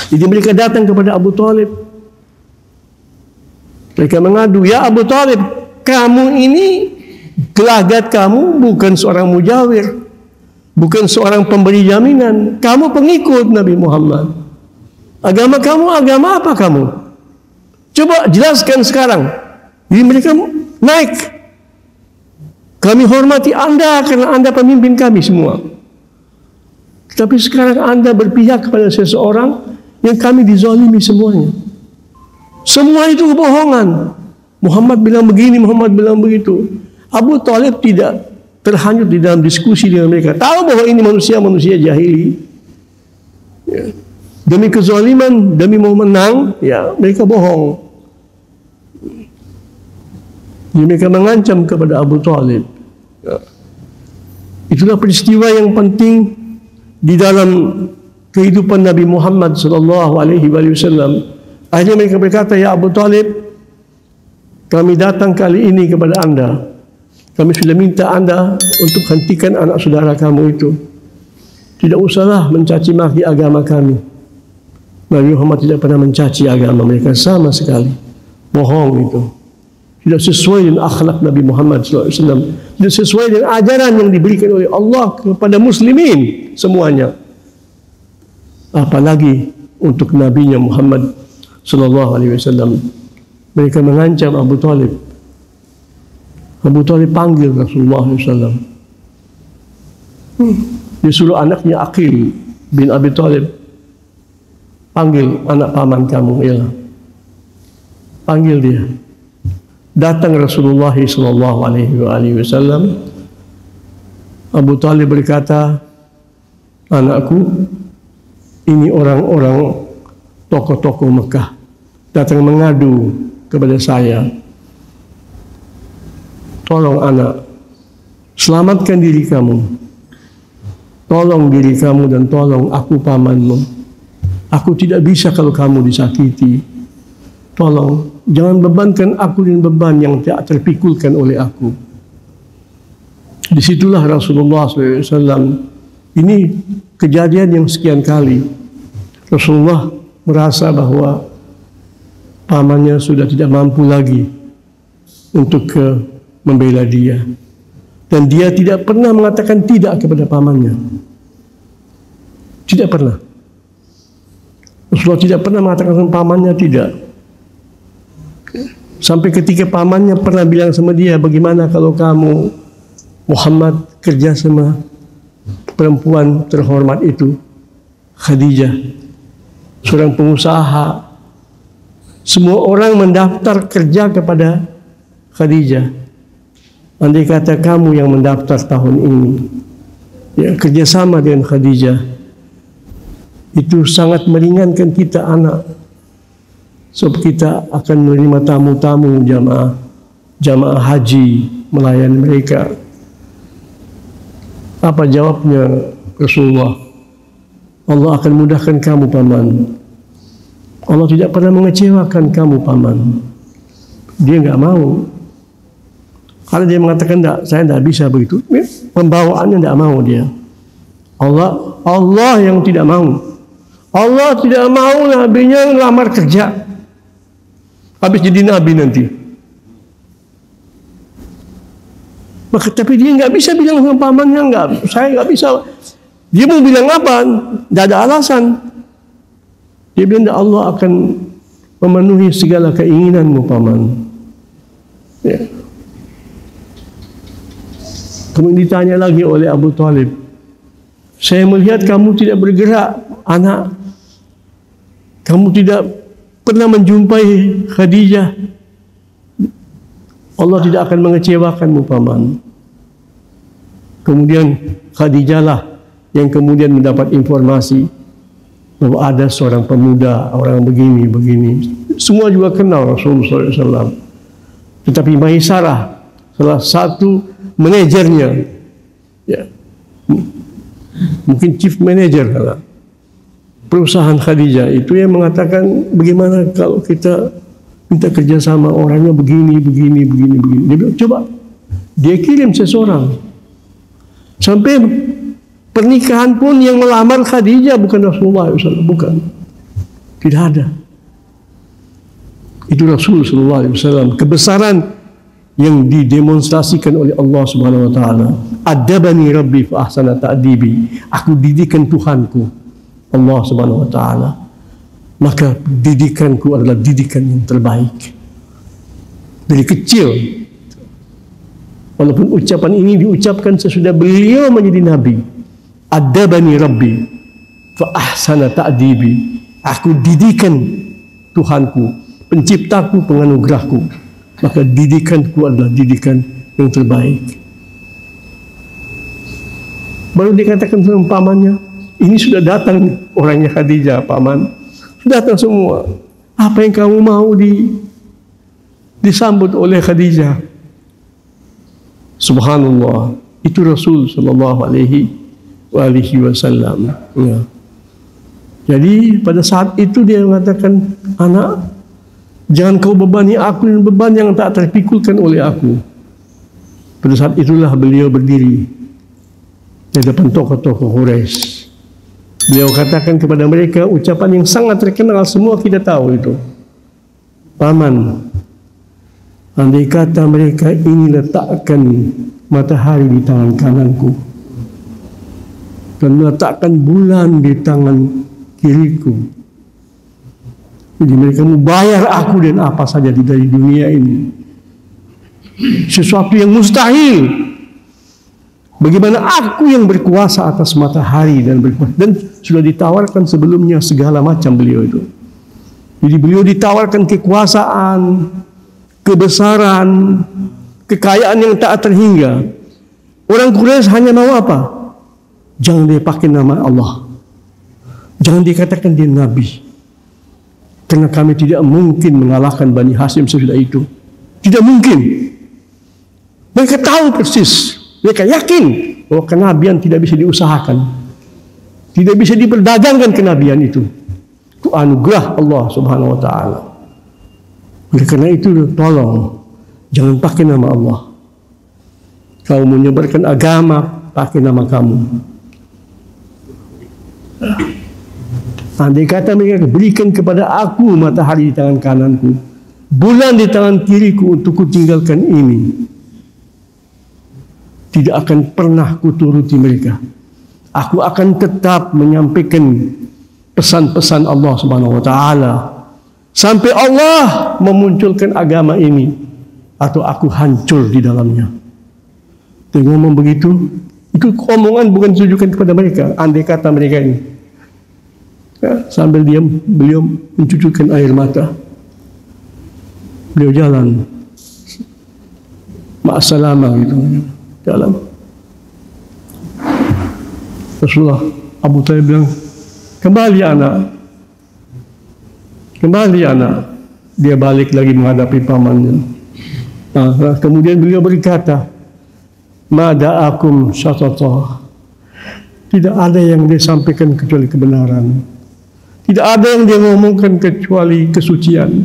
Jadi mereka datang kepada Abu Talib. Mereka mengadu, ya Abu Talib, kamu ini gelagat kamu bukan seorang mujawir. Bukan seorang pemberi jaminan. Kamu pengikut Nabi Muhammad. Agama kamu, agama apa kamu? Coba jelaskan sekarang. Jadi mereka naik. Kami hormati Anda karena Anda pemimpin kami semua. Tapi sekarang Anda berpihak kepada seseorang yang kami dizalimi semuanya. Semua itu kebohongan. Muhammad bilang begini, Muhammad bilang begitu. Abu Talib tidak terhanyut di dalam diskusi dengan mereka. Tahu bahwa ini manusia jahili. Ya. Demi kezaliman, demi mau menang, ya mereka bohong. Jadi mereka mengancam kepada Abu Talib. Ya. Itulah peristiwa yang penting di dalam kehidupan Nabi Muhammad SAW. Akhirnya mereka berkata, ya Abu Talib, kami datang kali ini kepada Anda. Kami sudah minta Anda untuk hentikan anak saudara kamu itu. Tidak usahlah mencaci maki agama kami. Nabi Muhammad tidak pernah mencaci agama mereka sama sekali. Bohong itu. Tidak sesuai dengan akhlak Nabi Muhammad SAW. Tidak sesuai dengan ajaran yang diberikan oleh Allah kepada muslimin semuanya. Apalagi untuk Nabi-Nya Muhammad SAW. Mereka mengancam Abu Talib. Abu Talib panggil Rasulullah SAW. Dia suruh anaknya Aqil bin Abi Thalib, panggil anak paman kamu, ya. Panggil dia. Datang Rasulullah sallallahu alaihi wasallam. Abu Thalib berkata, anakku, ini orang-orang tokoh-tokoh Mekah datang mengadu kepada saya. Tolong anak, selamatkan diri kamu. Tolong diri kamu dan tolong aku pamanmu. Aku tidak bisa kalau kamu disakiti. Tolong, jangan bebankan aku dengan beban yang tak terpikulkan oleh aku. Disitulah Rasulullah SAW, ini kejadian yang sekian kali. Rasulullah merasa bahwa pamannya sudah tidak mampu lagi untuk membela dia. Dan dia tidak pernah mengatakan tidak kepada pamannya. Tidak pernah. Rasulullah tidak pernah mengatakan sama pamannya tidak. Sampai ketika pamannya pernah bilang sama dia, bagaimana kalau kamu Muhammad kerja sama perempuan terhormat itu, Khadijah, seorang pengusaha. Semua orang mendaftar kerja kepada Khadijah. Andai kata kamu yang mendaftar tahun ini, ya, kerjasama dengan Khadijah, itu sangat meringankan kita anak. Sebab kita akan menerima tamu-tamu jamaah haji, melayani mereka. Apa jawabnya Rasulullah? Allah akan mudahkan kamu paman. Allah tidak pernah mengecewakan kamu paman. Dia enggak mau. Kalau dia mengatakan enggak, saya enggak bisa begitu, pembawaannya enggak mau dia. Allah yang tidak mau. Allah tidak mau nabinya ngelamar kerja. Habis jadi nabi nanti. Maka tapi dia enggak bisa bilang sama pamannya, saya enggak bisa. Dia mau bilang apa? Enggak ada alasan. Dia bilang Allah akan memenuhi segala keinginanmu paman. Ya. Kemudian ditanya lagi oleh Abu Thalib, saya melihat kamu tidak bergerak, anak. Kamu tidak pernah menjumpai Khadijah. Allah tidak akan mengecewakanmu paman. Kemudian Khadijah lah yang kemudian mendapat informasi bahwa ada seorang pemuda, orang begini. Semua juga kenal Rasulullah SAW. Tetapi Maisarah, salah satu manajernya, ya, mungkin chief manager perusahaan Khadijah itu yang mengatakan, bagaimana kalau kita minta kerjasama, orangnya begini. Dia bilang, coba. Dia kirim seseorang. Sampai pernikahan pun yang melamar Khadijah bukan Rasulullah SAW, bukan. Tidak ada. Itu Rasulullah SAW. Kebesaran yang didemonstrasikan oleh Allah Subhanahu wa taala. Adabani Rabbi fa ahsana ta'dibi. Aku didikan Tuhanku, Allah Subhanahu wa taala. Maka didikanku adalah didikan yang terbaik. Dari kecil. Walaupun ucapan ini diucapkan sesudah beliau menjadi nabi. Adabani Rabbi fa ahsana ta'dibi. Aku didikan Tuhanku, penciptaku, penganugerahku. Maka didikanku adalah didikan yang terbaik. Baru dikatakan sama pamannya, ini sudah datang orangnya Khadijah, paman. Sudah datang semua. Apa yang kamu mau disambut oleh Khadijah? Subhanallah. Itu Rasul sallallahu alaihi wasallam. Ya. Jadi pada saat itu dia mengatakan, anak, jangan kau bebani aku dengan beban yang tak terpikulkan oleh aku. Pada saat itulah beliau berdiri di depan tokoh-tokoh Quraisy. Beliau katakan kepada mereka ucapan yang sangat terkenal, semua kita tahu itu. Paman, andai kata mereka ini letakkan matahari di tangan kananku dan meletakkan bulan di tangan kiriku, jadi mereka membayar aku dan apa saja dari dunia ini, sesuatu yang mustahil. Bagaimana aku yang berkuasa atas matahari dan sudah ditawarkan sebelumnya segala macam beliau itu. Jadi beliau ditawarkan kekuasaan, kebesaran, kekayaan yang tak terhingga. Orang Quraisy hanya mau apa? Jangan dia pakai nama Allah. Jangan dikatakan dia Nabi. Karena kami tidak mungkin mengalahkan Bani Hashim sesudah itu. Tidak mungkin. Mereka tahu persis. Mereka yakin bahwa kenabian tidak bisa diusahakan. Tidak bisa diperdagangkan kenabian itu. Itu anugerah Allah Subhanahu wa taala. Oleh karena itu tolong jangan pakai nama Allah. Kau menyebarkan agama pakai nama kamu. Andai kata mereka berikan kepada aku matahari di tangan kananku, bulan di tangan kiriku untuk kutinggalkan ini, tidak akan pernah kuturuti mereka. Aku akan tetap menyampaikan pesan-pesan Allah Subhanahu wa taala sampai Allah memunculkan agama ini atau aku hancur di dalamnya. Dia ngomong begitu, itu omongan bukan ditujukan kepada mereka. Andai kata mereka ini, ya, sambil diam beliau mencucurkan air mata. Beliau jalan, ma'asalama gitu, jalan. Rasulullah, Abu Talib bilang, kembali anak. Kembali anak. Dia balik lagi menghadapi pamannya. Nah, kemudian beliau berkata, Mada'akum syatata. Tidak ada yang dia sampaikan kecuali kebenaran. Tidak ada yang dia ngomongkan kecuali kesucian.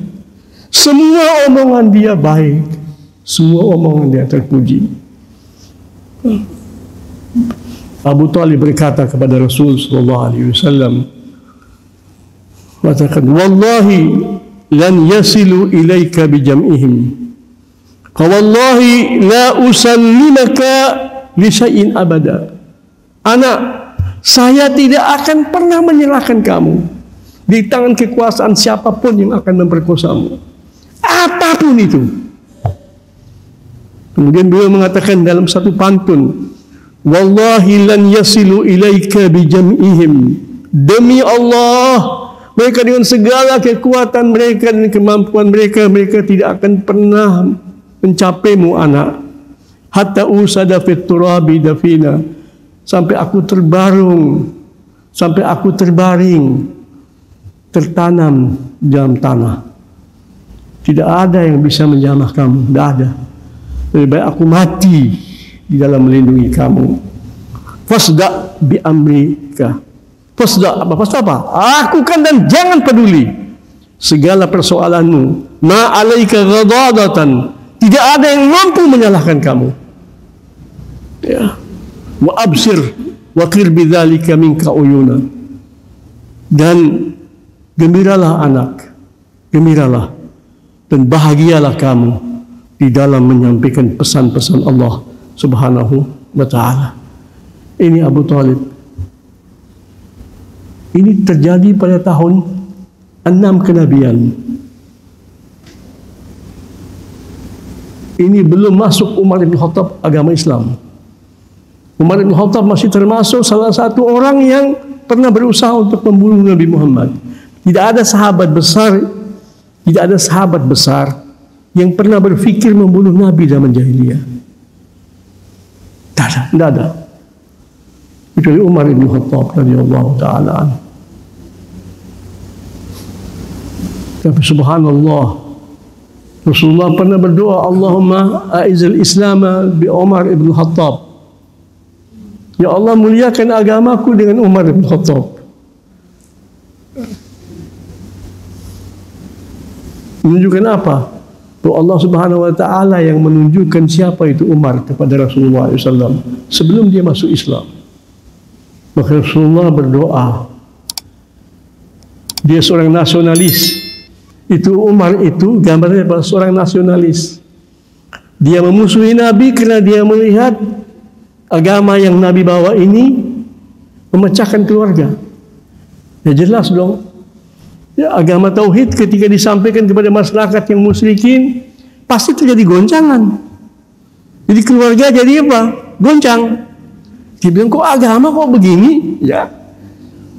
Semua omongan dia baik. Semua omongan dia terpuji. Abu Talib berkata kepada Rasul sallallahu alaihi wasallam, katakan, wallahi lan yasilu ilaika bijam'ihim. Wallahi la usallimaka li syai'in abada. Anak, saya tidak akan pernah menyerahkan kamu di tangan kekuasaan siapapun yang akan memperkosamu. Apapun itu. Kemudian beliau mengatakan dalam satu pantun, wallahi lan yasilu ilaika bijam'ihim. Demi Allah, mereka dengan segala kekuatan mereka dan kemampuan mereka, mereka tidak akan pernah mencapaimu anak. Hatta usada fit turabi dafina. Sampai aku terbarung, sampai aku terbaring, tertanam dalam tanah. Tidak ada yang bisa menjamah kamu, tidak ada. Lebih baik aku mati di dalam melindungi kamu. Fasda bi amrika. Fasda apa? Fasda apa? Lakukan dan jangan peduli segala persoalanmu. Ma alaika ghadadatan. Tidak ada yang mampu menyalahkan kamu. Ya. Wa absir wa qir bidzalika minka uyuna. Dan gembiralah anak. Gembiralah dan bahagialah kamu di dalam menyampaikan pesan-pesan Allah Subhanahu wa taala. Ini Abu Talib. Ini terjadi pada tahun 6 kenabian. Ini belum masuk Umar bin Khattab agama Islam. Umar bin Khattab masih termasuk salah satu orang yang pernah berusaha untuk membunuh Nabi Muhammad. Tidak ada sahabat besar yang pernah berfikir membunuh Nabi zaman jahiliyah. Tidak ada. Kecuali Umar bin Khattab radhiyallahu taala anhu. Tapi subhanallah, Rasulullah pernah berdoa, Allahumma a'izil Islam bi Umar ibn Khattab. Ya Allah, muliakan agamaku dengan Umar ibn Khattab. Menunjukkan apa? Bahwa Allah Subhanahu wa taala yang menunjukkan siapa itu Umar kepada Rasulullah SAW sebelum dia masuk Islam. Maka Rasulullah berdoa. Dia seorang nasionalis. Itu Umar itu gambarnya adalah seorang nasionalis. Dia memusuhi Nabi karena dia melihat agama yang Nabi bawa ini memecahkan keluarga. Ya jelas dong. Ya, agama tauhid ketika disampaikan kepada masyarakat yang musyrikin pasti terjadi goncangan. Jadi keluarga jadi apa? Goncang. Dia bilang, kok agama kok begini? Ya.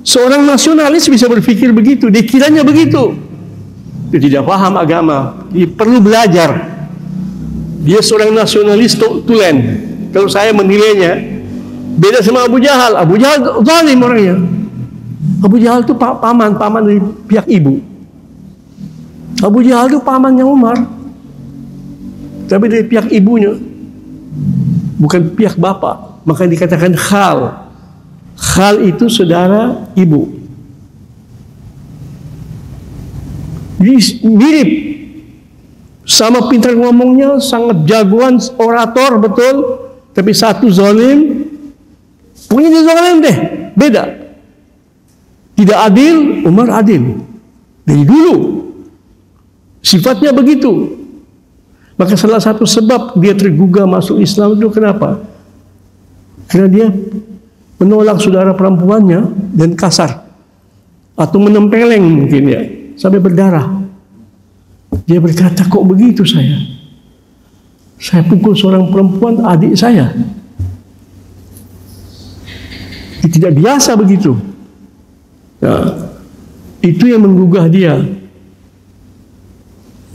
Seorang nasionalis bisa berpikir begitu, dia kiranya begitu. Dia tidak paham agama, dia perlu belajar. Dia seorang nasionalis tulen. Kalau saya menilainya, beda sama Abu Jahal. Abu Jahal zalim orangnya. Abu Jahal itu paman dari pihak ibu. Abu Jahal itu pamannya Umar, tapi dari pihak ibunya, bukan pihak bapak. Maka dikatakan khal. Khal itu saudara ibu. Jadi mirip. Sama pintar ngomongnya, sangat jagoan, orator betul, tapi satu zalim. Pokoknya dia zalim deh, beda. Tidak adil, Umar adil. Dari dulu sifatnya begitu. Maka salah satu sebab dia tergugah masuk Islam itu kenapa? Karena dia menolak saudara perempuannya dan kasar, atau menempeleng mungkin ya, sampai berdarah. Dia berkata, kok begitu saya? Saya pukul seorang perempuan, adik saya. Tidak biasa begitu. Nah, itu yang menggugah dia.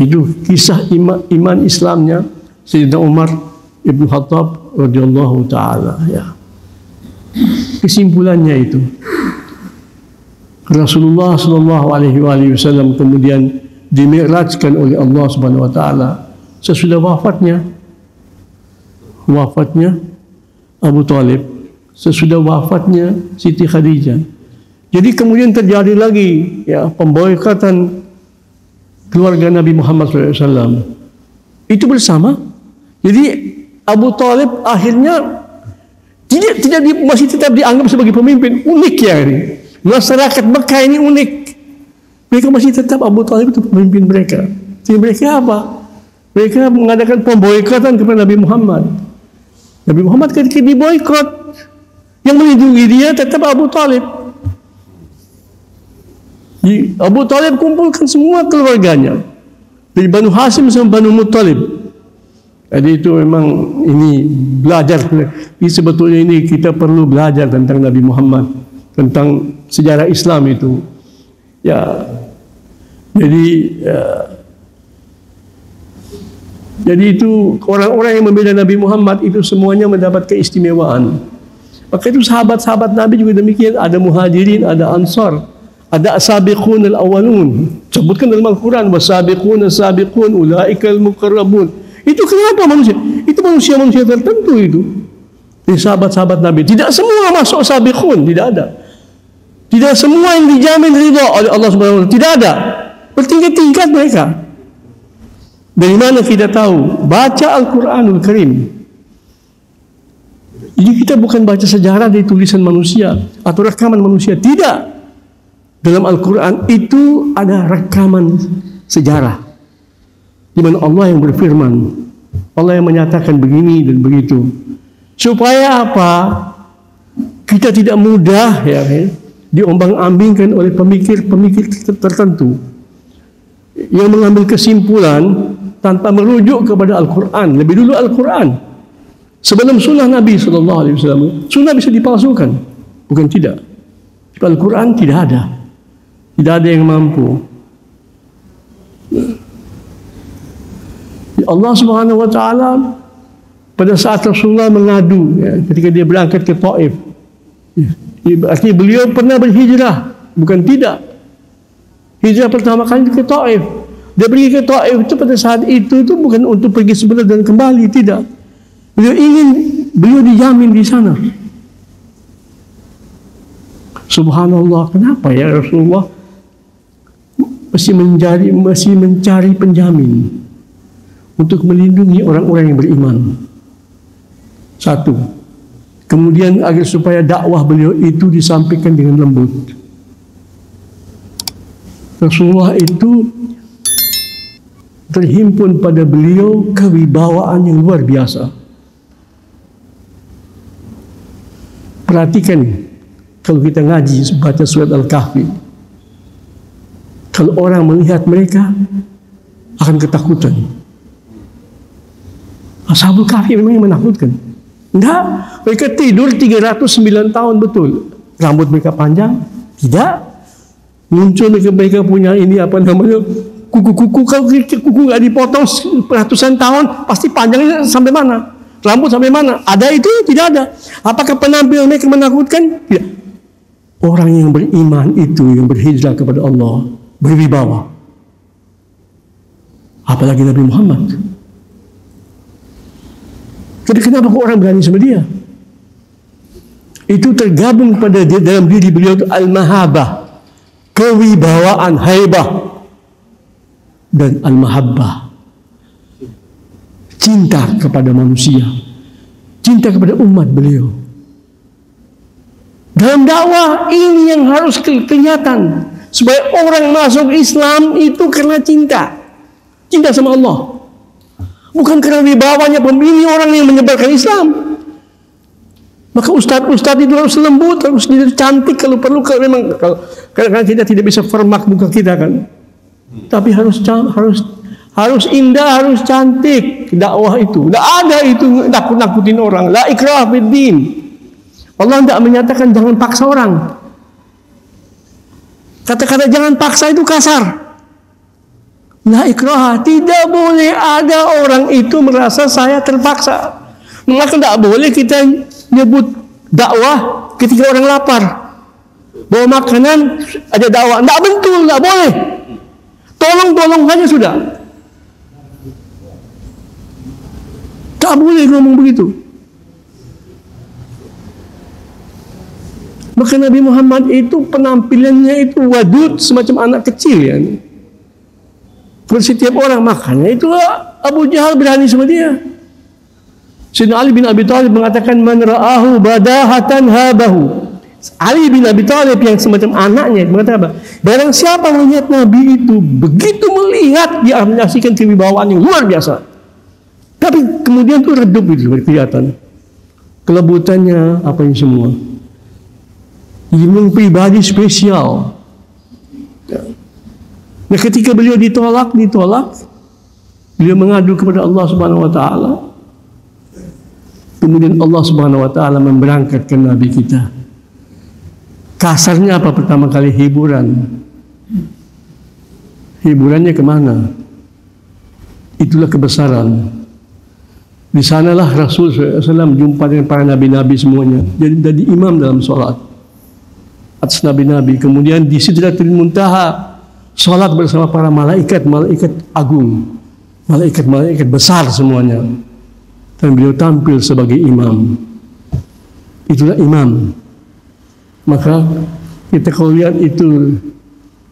Itu kisah iman Islamnya Sayyidina Umar Ibn Khattab radhiyallahu taala. Ya. Kesimpulannya itu, Rasulullah sallallahu alaihi wasallam kemudian dimi'rajkan oleh Allah Subhanahu wa taala sesudah wafatnya Abu Talib, sesudah wafatnya Siti Khadijah. Jadi kemudian terjadi lagi ya pemboikatan keluarga Nabi Muhammad SAW. Itu bersama. Jadi Abu Talib akhirnya masih tetap dianggap sebagai pemimpin. Unik ya ini. Masyarakat Mekah ini unik. Mereka masih tetap Abu Talib itu pemimpin mereka. Jadi mereka apa? Mereka mengadakan pemboikatan kepada Nabi Muhammad. Nabi Muhammad ketika diboikot, yang melindungi dia tetap Abu Talib. Abu Talib kumpulkan semua keluarganya, dari Banu Hashim sampai Banu Muttalib. Jadi itu memang ini belajar. Ini sebetulnya ini kita perlu belajar tentang Nabi Muhammad, tentang sejarah Islam itu. Ya, jadi itu orang-orang yang membela Nabi Muhammad itu semuanya mendapat keistimewaan. Maka itu sahabat-sahabat Nabi juga demikian. Ada muhajirin, ada ansar, ada as-sabiqun al-awwalun. Sebutkan dalam Al-Quran, was-sabiqun as-sabiqun ulaikal muqarrabun. Itu kenapa manusia? Itu manusia-manusia tertentu itu. Di sahabat-sahabat Nabi. Tidak semua masuk sabiqun, tidak ada. Tidak semua yang dijamin ridha oleh Allah Subhanahu wa taala, tidak ada. Bertingkat-tingkat mereka. Dari mana kita tahu? Baca Al-Quranul Karim. Jadi kita bukan baca sejarah dari tulisan manusia atau rekaman manusia. Tidak. Dalam Al-Quran itu ada rekaman sejarah, di mana Allah yang berfirman, Allah yang menyatakan begini dan begitu. Supaya apa? Kita tidak mudah ya, diombang-ambingkan oleh pemikir-pemikir tertentu yang mengambil kesimpulan tanpa merujuk kepada Al-Quran. Lebih dulu Al-Quran sebelum sunnah Nabi SAW. Sunnah bisa dipalsukan, bukan tidak. Al-Quran tidak ada yang mampu. Allah Subhanahu wa taala pada saat Rasulullah mengadu ya, ketika dia berangkat ke Taif, artinya beliau pernah berhijrah, bukan tidak. Hijrah pertama kali ke Taif. Dia pergi ke Taif itu pada saat itu bukan untuk pergi sebentar dan kembali, tidak. Beliau dijamin di sana. Subhanallah, kenapa ya Rasulullah masih mencari penjamin untuk melindungi orang-orang yang beriman. Satu. Kemudian agar supaya dakwah beliau itu disampaikan dengan lembut. Rasulullah itu terhimpun pada beliau kewibawaan yang luar biasa. Perhatikan kalau kita ngaji baca surat Al-Kahfi, kalau orang melihat mereka akan ketakutan. Ashabul Kahfi memang yang menakutkan. Enggak, mereka tidur 309 tahun betul. Rambut mereka panjang? Tidak. Muncul mereka punya ini apa namanya? Kuku-kuku. Kalau kuku nggak dipotong ratusan tahun, pasti panjangnya sampai mana? Rambut sampai mana? Ada itu? Tidak ada. Apakah penampilan mereka menakutkan? Tidak. Orang yang beriman itu, yang berhijrah kepada Allah, berwibawa. Apalagi Nabi Muhammad. Jadi kenapa orang berani sama dia? Itu tergabung pada dalam diri beliau itu al-mahabbah, kewibawaan, haibah, dan al-mahabbah, cinta kepada manusia, cinta kepada umat beliau. Dalam dakwah ini yang harus kelihatan, supaya orang masuk Islam itu karena cinta sama Allah, bukan karena wibawanya pemilih orang yang menyebarkan Islam. Maka ustadz itu harus lembut, harus cantik kalau perlu. Kalau memang kadang-kadang kita tidak bisa formak muka kita kan, tapi harus indah, harus cantik. Dakwah itu tidak ada itu nakut-nakutin orang. La ikrah fid din. Allah tidak menyatakan jangan paksa orang. Kata-kata jangan paksa itu kasar. La ikrah, tidak boleh ada orang itu merasa saya terpaksa. Maka tidak boleh kita nyebut dakwah ketika orang lapar, bawa makanan ada dakwah. Tidak betul, tidak boleh. Tolong saja sudah. Tak boleh ngomong begitu. Maka Nabi Muhammad itu penampilannya itu wadud, semacam anak kecil ya. Setiap orang makannya itu Abu Jahal berani sama dia. Sayyidina Ali bin Abi Thalib mengatakan man ra'ahu badahatan habahu. Ali bin Abi Thalib yang semacam anaknya mengatakan apa? Barang siapa melihat Nabi itu begitu melihat, dia menyaksikan kewibawaan yang luar biasa. Tapi kemudian itu redup itu kelihatan. Kelebutannya apa yang semua. Ilmu pribadi spesial. Nah, ketika beliau ditolak, beliau mengadu kepada Allah Subhanahu wa taala. Kemudian Allah Subhanahu wa taala memberangkatkan Nabi kita. Kasarnya apa pertama kali? Hiburan. Hiburannya kemana? Itulah kebesaran. Di sanalah Rasul SAW jumpa dengan para nabi-nabi semuanya. Jadi imam dalam sholat atas nabi-nabi. Kemudian di Sidratul Muntaha sholat bersama para malaikat agung, malaikat besar semuanya. Dan beliau tampil sebagai imam. Itulah imam. Maka kita kalau lihat itu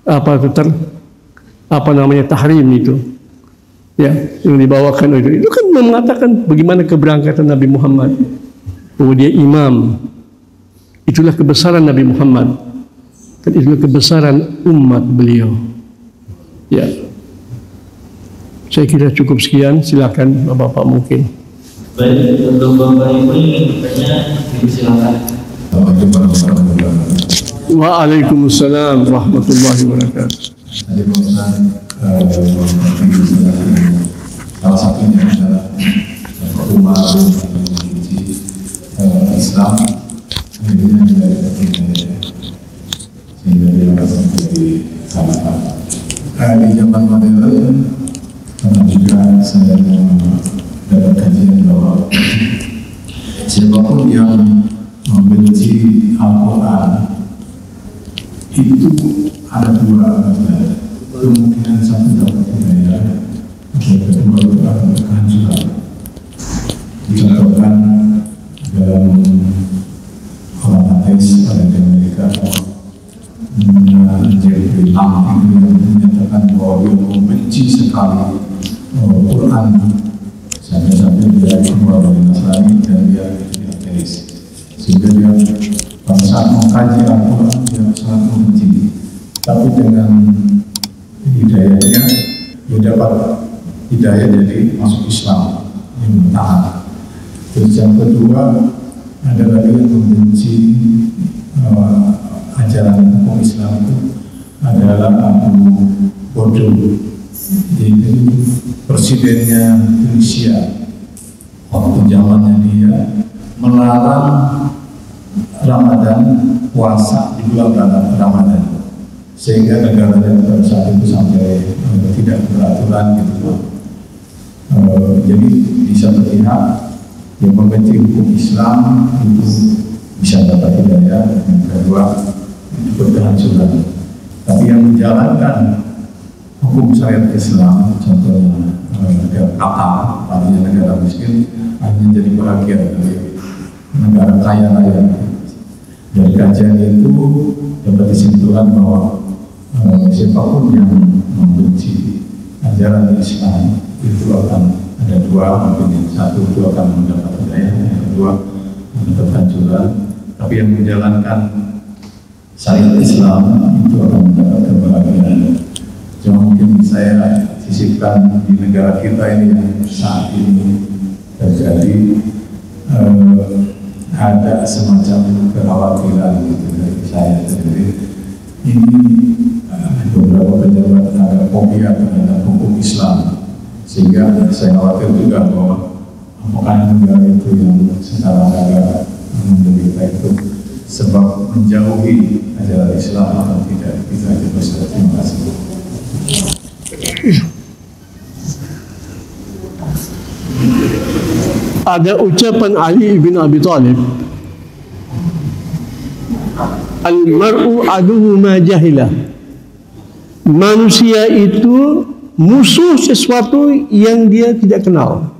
apa namanya tahrim itu, ya yang dibawakan itu kan mengatakan bagaimana keberangkatan Nabi Muhammad. Bahwa dia imam. Itulah kebesaran Nabi Muhammad. Dan itulah kebesaran umat beliau. Ya. Saya kira cukup sekian. Silakan Bapak mungkin. Baik, untuk Bapak Ibu yang bertanya, silakan. Waalaikumsalam warahmatullahi wabarakatuh. Tadi salah satunya adalah rumah Islam akhirnya sehingga dia merasa menjadi khalifah. Di zaman modern juga saya dapat kajian bahwa siapapun yang membenci Al-Quran itu ada dua kemungkinan, satu dapat hidayah, yang kedua itu akan kehancuran. Dicontohkan dalam orang ateis pada Amerika, Jeffrey Lang itu yang menyatakan bahwa dia membenci sekali Quran sampai-sampai dia keluar dari Nasrani dan dia ateis, sehingga dia pada saat mengkaji Al-Quran dia sangat membenci. Tapi dengan hidayahnya dia dapat hidayah jadi masuk Islam yang taat. Terus yang kedua ada lagi yang membenci ajaran hukum Islam itu adalah Abu Bodo. Jadi presidennya Tunisia waktu zamannya dia melarang Ramadan, puasa di bulan Ramadan, sehingga negara-negara pada saat itu sampai tidak beraturan gitu. Jadi di satu pihak yang membenci hukum Islam itu bisa dapat hidayah, yang kedua itu kehancuran. Tapi yang menjalankan hukum syariat Islam, contohnya negara Qatar, artinya negara miskin, hanya jadi bahagia dari negara kaya raya. Dari kajian itu dapat disimpulkan bahwa siapapun yang membenci ajaran Islam itu akan ada dua, mungkin yang satu itu akan mendapat hidayah, yang kedua mendapat kehancuran. Tapi yang menjalankan syariat Islam itu akan mendapat kebahagiaan. Cuma mungkin saya sisipkan di negara kita ini yang saat ini terjadi ada semacam kekhawatiran gitu dari saya sendiri. Ini beberapa pejabat agak fobia terhadap hukum Islam, sehingga saya khawatir juga bahwa apakah negara itu yang secara agak menderita itu sebab menjauhi ajaran Islam atau tidak. Kita coba. Terima kasih. Ada ucapan Ali bin Abi Thalib, al-mar'u aduhu ma jahilah. Manusia itu musuh sesuatu yang dia tidak kenal.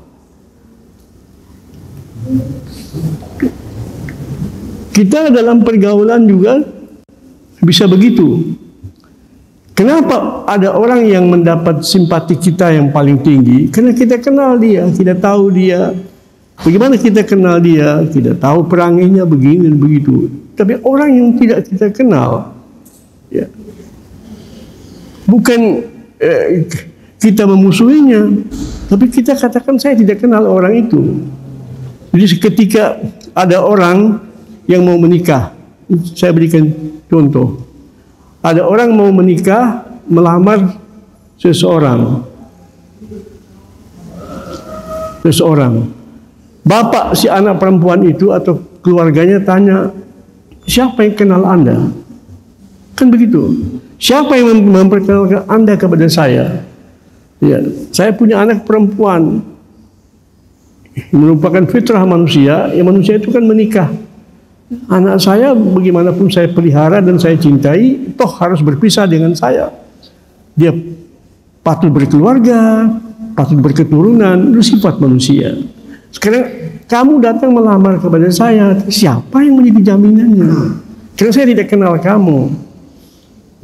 Kita dalam pergaulan juga bisa begitu. Kenapa ada orang yang mendapat simpati kita yang paling tinggi? Karena kita kenal dia, kita tahu dia. Bagaimana kita kenal dia? Kita tahu peranginya begini dan begitu. Tapi orang yang tidak kita kenal, ya, bukan kita memusuhinya, tapi kita katakan saya tidak kenal orang itu. Jadi ketika ada orang yang mau menikah, saya berikan contoh. Ada orang mau menikah, melamar seseorang. Bapak si anak perempuan itu atau keluarganya tanya, siapa yang kenal Anda? Kan begitu. Siapa yang memperkenalkan Anda kepada saya? Ya, saya punya anak perempuan. Merupakan fitrah manusia, yang manusia itu kan menikah. Anak saya bagaimanapun saya pelihara dan saya cintai, toh harus berpisah dengan saya. Dia patut berkeluarga, patut berketurunan, itu sifat manusia. Sekarang kamu datang melamar kepada saya, siapa yang menjadi jaminannya? Karena saya tidak kenal kamu.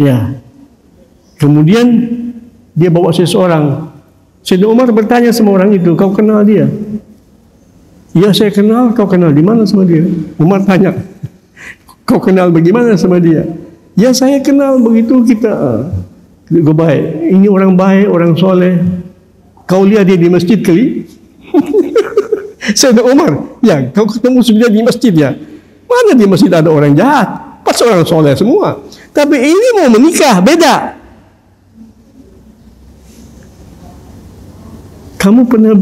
Ya. Kemudian dia bawa seseorang. Sayyidina Umar bertanya sama orang itu, kau kenal dia? Ya, saya kenal. Kau kenal di mana sama dia? Umar tanya, kau kenal bagaimana sama dia? Ya, saya kenal begitu kita baik. Ini orang baik, orang soleh. Kau lihat dia di masjid kali? Sayyidina Umar, ya, kau ketemu sebenarnya di masjid ya? Mana di masjid ada orang jahat? Pas orang soleh semua. Tapi ini mau menikah, beda. Kamu pernah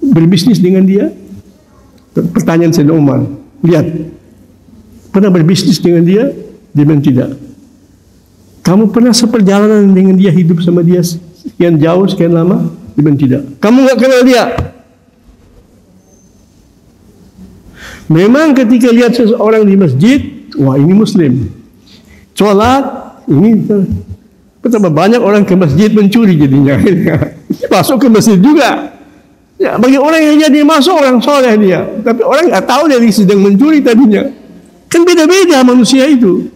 berbisnis dengan dia? Pertanyaan Sayyidina Umar. Lihat, pernah berbisnis dengan dia? Dia bilang tidak. Kamu pernah seperjalanan dengan dia, hidup sama dia sekian jauh, sekian lama? Dia bilang tidak. Kamu nggak kenal dia? Memang ketika lihat seseorang di masjid, wah ini Muslim. Sholat, ini betapa banyak orang ke masjid mencuri jadinya. Masuk ke masjid juga. Ya, bagi orang yang jadi masuk orang soleh dia, tapi orang nggak tahu dia sedang mencuri tadinya. Kan beda-beda manusia itu.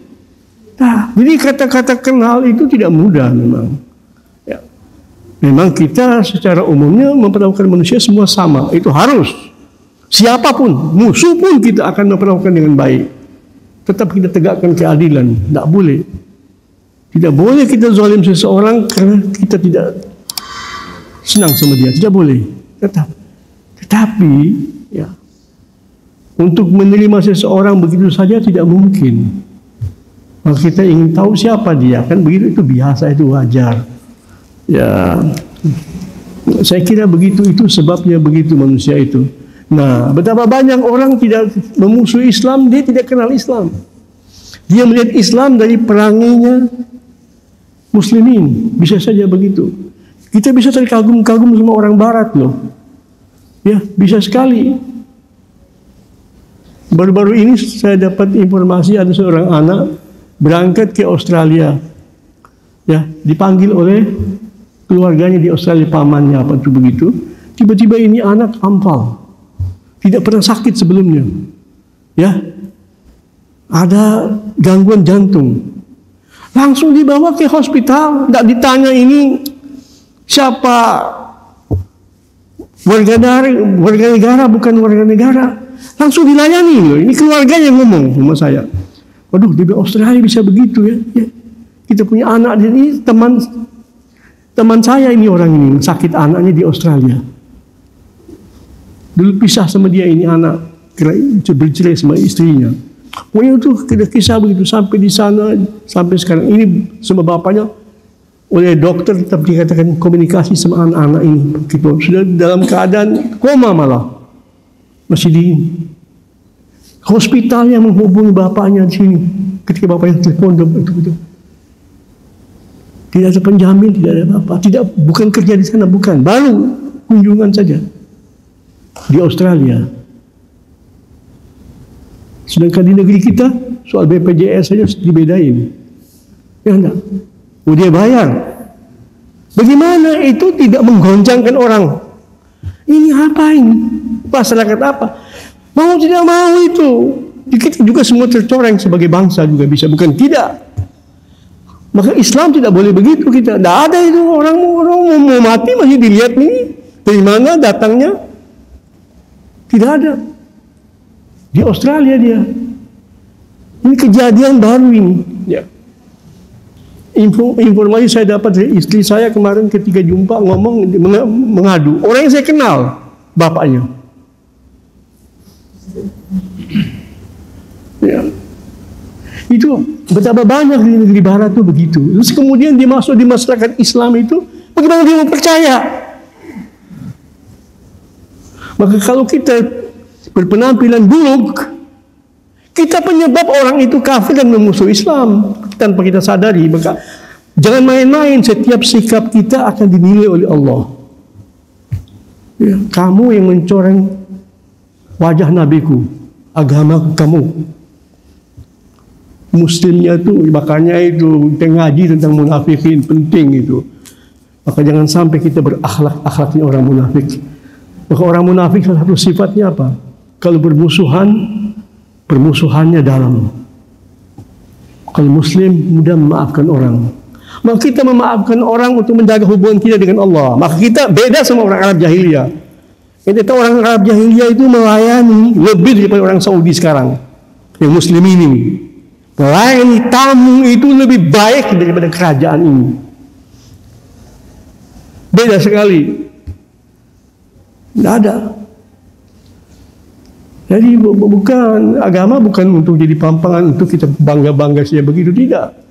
Nah, jadi kata-kata kenal itu tidak mudah memang. Ya. Memang kita secara umumnya memperlakukan manusia semua sama, itu harus. Siapapun, musuh pun kita akan memperlakukan dengan baik. Tetap kita tegakkan keadilan, tidak boleh. Tidak boleh kita zalim seseorang karena kita tidak senang sama dia, tidak boleh. Tetapi ya, untuk menerima seseorang begitu saja tidak mungkin. Kalau kita ingin tahu siapa dia, kan begitu, itu biasa, itu wajar. Ya, saya kira begitu, itu sebabnya begitu manusia itu. Nah, betapa banyak orang tidak memusuhi Islam, dia tidak kenal Islam. Dia melihat Islam dari peranginya muslimin. Bisa saja begitu. Kita bisa terkagum-kagum sama orang barat loh. Ya, bisa sekali. Baru-baru ini saya dapat informasi ada seorang anak berangkat ke Australia. Ya, dipanggil oleh keluarganya di Australia, pamannya apa itu begitu. Tiba-tiba ini anak ampal. Tidak pernah sakit sebelumnya. Ya. Ada gangguan jantung. Langsung dibawa ke hospital, tidak ditanya ini siapa, warga negara bukan warga negara. Langsung dilayani loh. Ini keluarga yang ngomong sama saya. Waduh, di Australia bisa begitu ya. Ya. Kita punya anak ini, teman saya ini orang ini sakit anaknya di Australia. Dulu pisah sama dia ini anak, bercerai sama istrinya. Pokoknya itu kisah begitu sampai di sana sampai sekarang ini sama bapaknya oleh dokter tetap dikatakan komunikasi sama anak-anak ini. Gitu. Sudah dalam keadaan koma malah masih di hospital yang menghubungi bapaknya di sini. Ketika bapaknya telepon itu. Tidak ada penjamin, tidak ada apa-apa. Bukan kerja di sana, bukan. Baru kunjungan saja di Australia. Sedangkan di negeri kita soal BPJS saja dibedain. Ya enggak? Dia bayar. Bagaimana itu tidak menggoncangkan orang? Ini apa ini? Masyarakat apa? Mau tidak mau itu. Kita juga semua tercoreng sebagai bangsa juga bisa, bukan tidak. Maka Islam tidak boleh begitu kita. Tidak ada itu orang mau mati masih dilihat nih. Dari mana datangnya? Tidak ada. Di Australia dia. Ini kejadian baru ini. Ya. Informasi saya dapat dari istri saya kemarin ketika jumpa mengadu. Orang yang saya kenal, bapaknya. Ya. Itu betapa banyak di negeri barat itu begitu. Terus kemudian dia masuk di masyarakat Islam itu, bagaimana dia mau percaya? Maka kalau kita berpenampilan buruk, kita penyebab orang itu kafir dan memusuhi Islam tanpa kita sadari. Maka jangan main-main, setiap sikap kita akan dinilai oleh Allah. Ya, kamu yang mencoreng wajah nabiku, agama kamu. Muslimnya itu, makanya itu kita ngaji tentang munafikin, penting itu. Maka jangan sampai kita berakhlak-akhlaknya orang munafik. Maka orang munafik salah satu sifatnya apa? Kalau permusuhannya dalam. Kalau muslim mudah memaafkan orang. Maka kita memaafkan orang untuk menjaga hubungan kita dengan Allah. Maka kita beda sama orang Arab jahiliyah. Kita orang Arab jahiliyah itu melayani lebih daripada orang Saudi sekarang. Yang muslim ini. Melayani tamu itu lebih baik daripada kerajaan ini. Beda sekali. Tidak ada. Jadi bukan agama bukan untuk jadi pampangan untuk kita bangga-bangga saja begitu, tidak.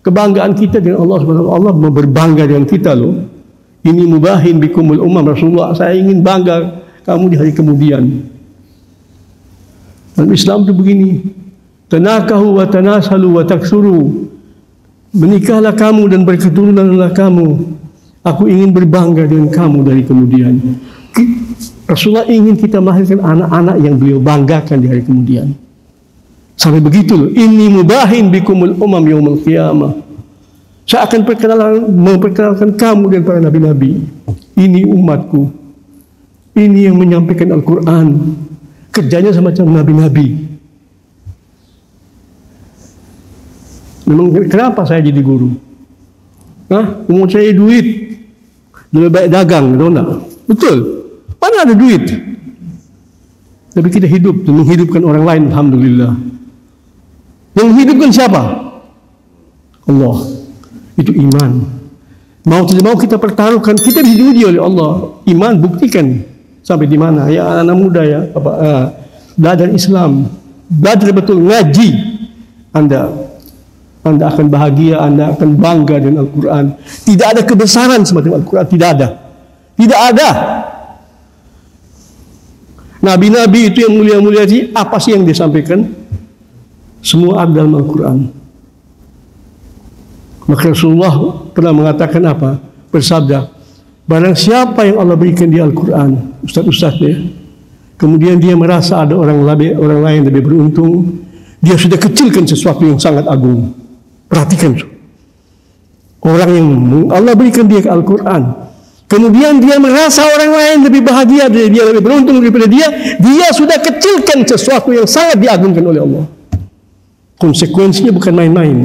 Kebanggaan kita dengan Allah Subhanahu wa taala berbangga dengan kita loh. Ini mubahin bikumul umam Rasulullah, saya ingin bangga kamu di hari kemudian. Dalam Islam itu begini. Tanakahu wa tanasalu wa taksuru. Menikahlah kamu dan berketurunanlah kamu. Aku ingin berbangga dengan kamu dari kemudian. Rasulullah ingin kita melahirkan anak-anak yang beliau banggakan di hari kemudian. Sampai begitu loh. Inni mubahin bikumul umam yaumul qiyamah. Saya akan memperkenalkan kamu dan para nabi-nabi. Ini umatku. Ini yang menyampaikan Al-Quran. Kerjanya semacam nabi-nabi. Memang kenapa saya jadi guru? Umur saya duit, lebih baik dagang, tahu enggak? Betul. Mana ada duit? Tapi kita hidup dan menghidupkan orang lain, alhamdulillah. Yang menghidupkan siapa? Allah. Itu iman. Mau tidak mau kita pertaruhkan, kita diuji oleh Allah. Iman buktikan sampai di mana? Ya anak muda ya, belajar Islam, belajar betul, ngaji. Anda akan bahagia, Anda akan bangga dengan Al-Quran. Tidak ada kebesaran semacam Al-Quran, tidak ada. Tidak ada. Nabi-nabi itu yang mulia-mulia sih, apa sih yang disampaikan? Semua ada dalam Al-Quran. Maka Rasulullah pernah mengatakan apa? Bersabda, barang siapa yang Allah berikan di Al-Quran, ustaz-ustaznya, kemudian dia merasa ada orang lain lebih beruntung, dia sudah kecilkan sesuatu yang sangat agung. Perhatikan, orang yang Allah berikan dia ke Al-Quran, kemudian dia merasa orang lain lebih bahagia, dia lebih beruntung daripada dia sudah kecilkan sesuatu yang sangat diagungkan oleh Allah. Konsekuensinya bukan main-main.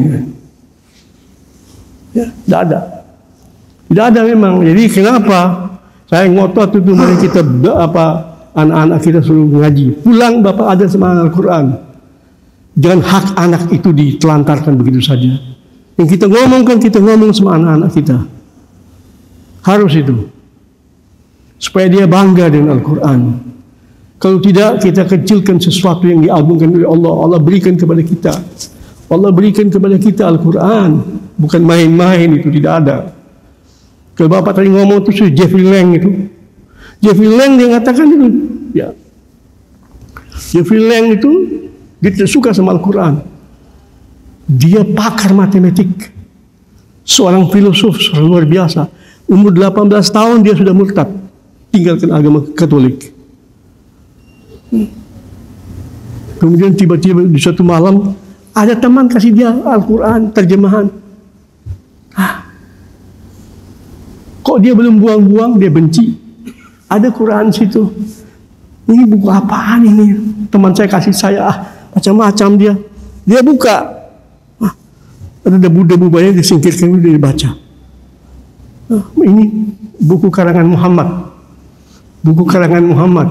Ya, tidak ada memang. Jadi kenapa saya ngotot itu mari kita anak-anak kita suruh ngaji. Pulang Bapak ada semangat Al-Quran. Jangan hak anak itu ditelantarkan begitu saja. Yang kita ngomong sama anak-anak kita. Harus itu. Supaya dia bangga dengan Al-Quran. Kalau tidak, kita kecilkan sesuatu yang diagungkan oleh Allah. Allah berikan kepada kita. Allah berikan kepada kita Al-Quran. Bukan main-main, itu tidak ada. Kalau Bapak tadi ngomong itu Jeffrey Lang itu. Jeffrey Lang dia mengatakan itu. Ya. Jeffrey Lang itu dia tidak suka sama Al-Quran. Dia pakar matematik. Seorang filosof luar biasa. Umur 18 tahun dia sudah murtad. Tinggalkan agama Katolik. Kemudian tiba-tiba di suatu malam ada teman kasih dia Al-Quran terjemahan. Kok dia belum buang-buang, dia benci. Ada Quran situ. Ini buku apaan ini? Teman saya kasih saya, macam-macam dia. Dia buka. Ada debu-debu banyak disingkirkan dulu, dia baca. Ini buku karangan Muhammad. Buku karangan Muhammad.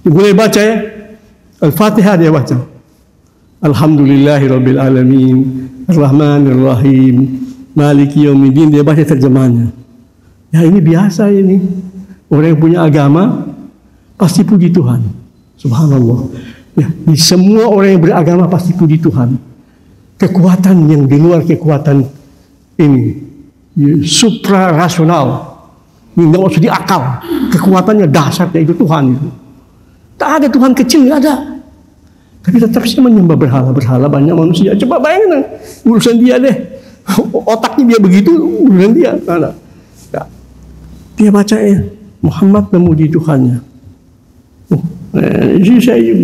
Boleh baca ya? Al-Fatihah dia baca. Alhamdulillahirabbil alamin, Ar-Rahmanir Rahim, Maliki Yaumiddin, dia baca terjemahannya. Ya ini biasa ini. Orang yang punya agama pasti puji Tuhan. Subhanallah. Ya, di semua orang yang beragama pasti puji Tuhan. Kekuatan yang di luar kekuatan ini, supra rasional, ini nggak usah diakal. Kekuatannya dahsyat, yaitu Tuhan itu. Tak ada Tuhan kecil, nggak ada. Tapi tetap sih menyembah berhala banyak manusia. Coba bayangin urusan dia deh. Otaknya dia begitu, urusan dia. Ada. Ya. Dia baca Muhammad memuji Tuhannya.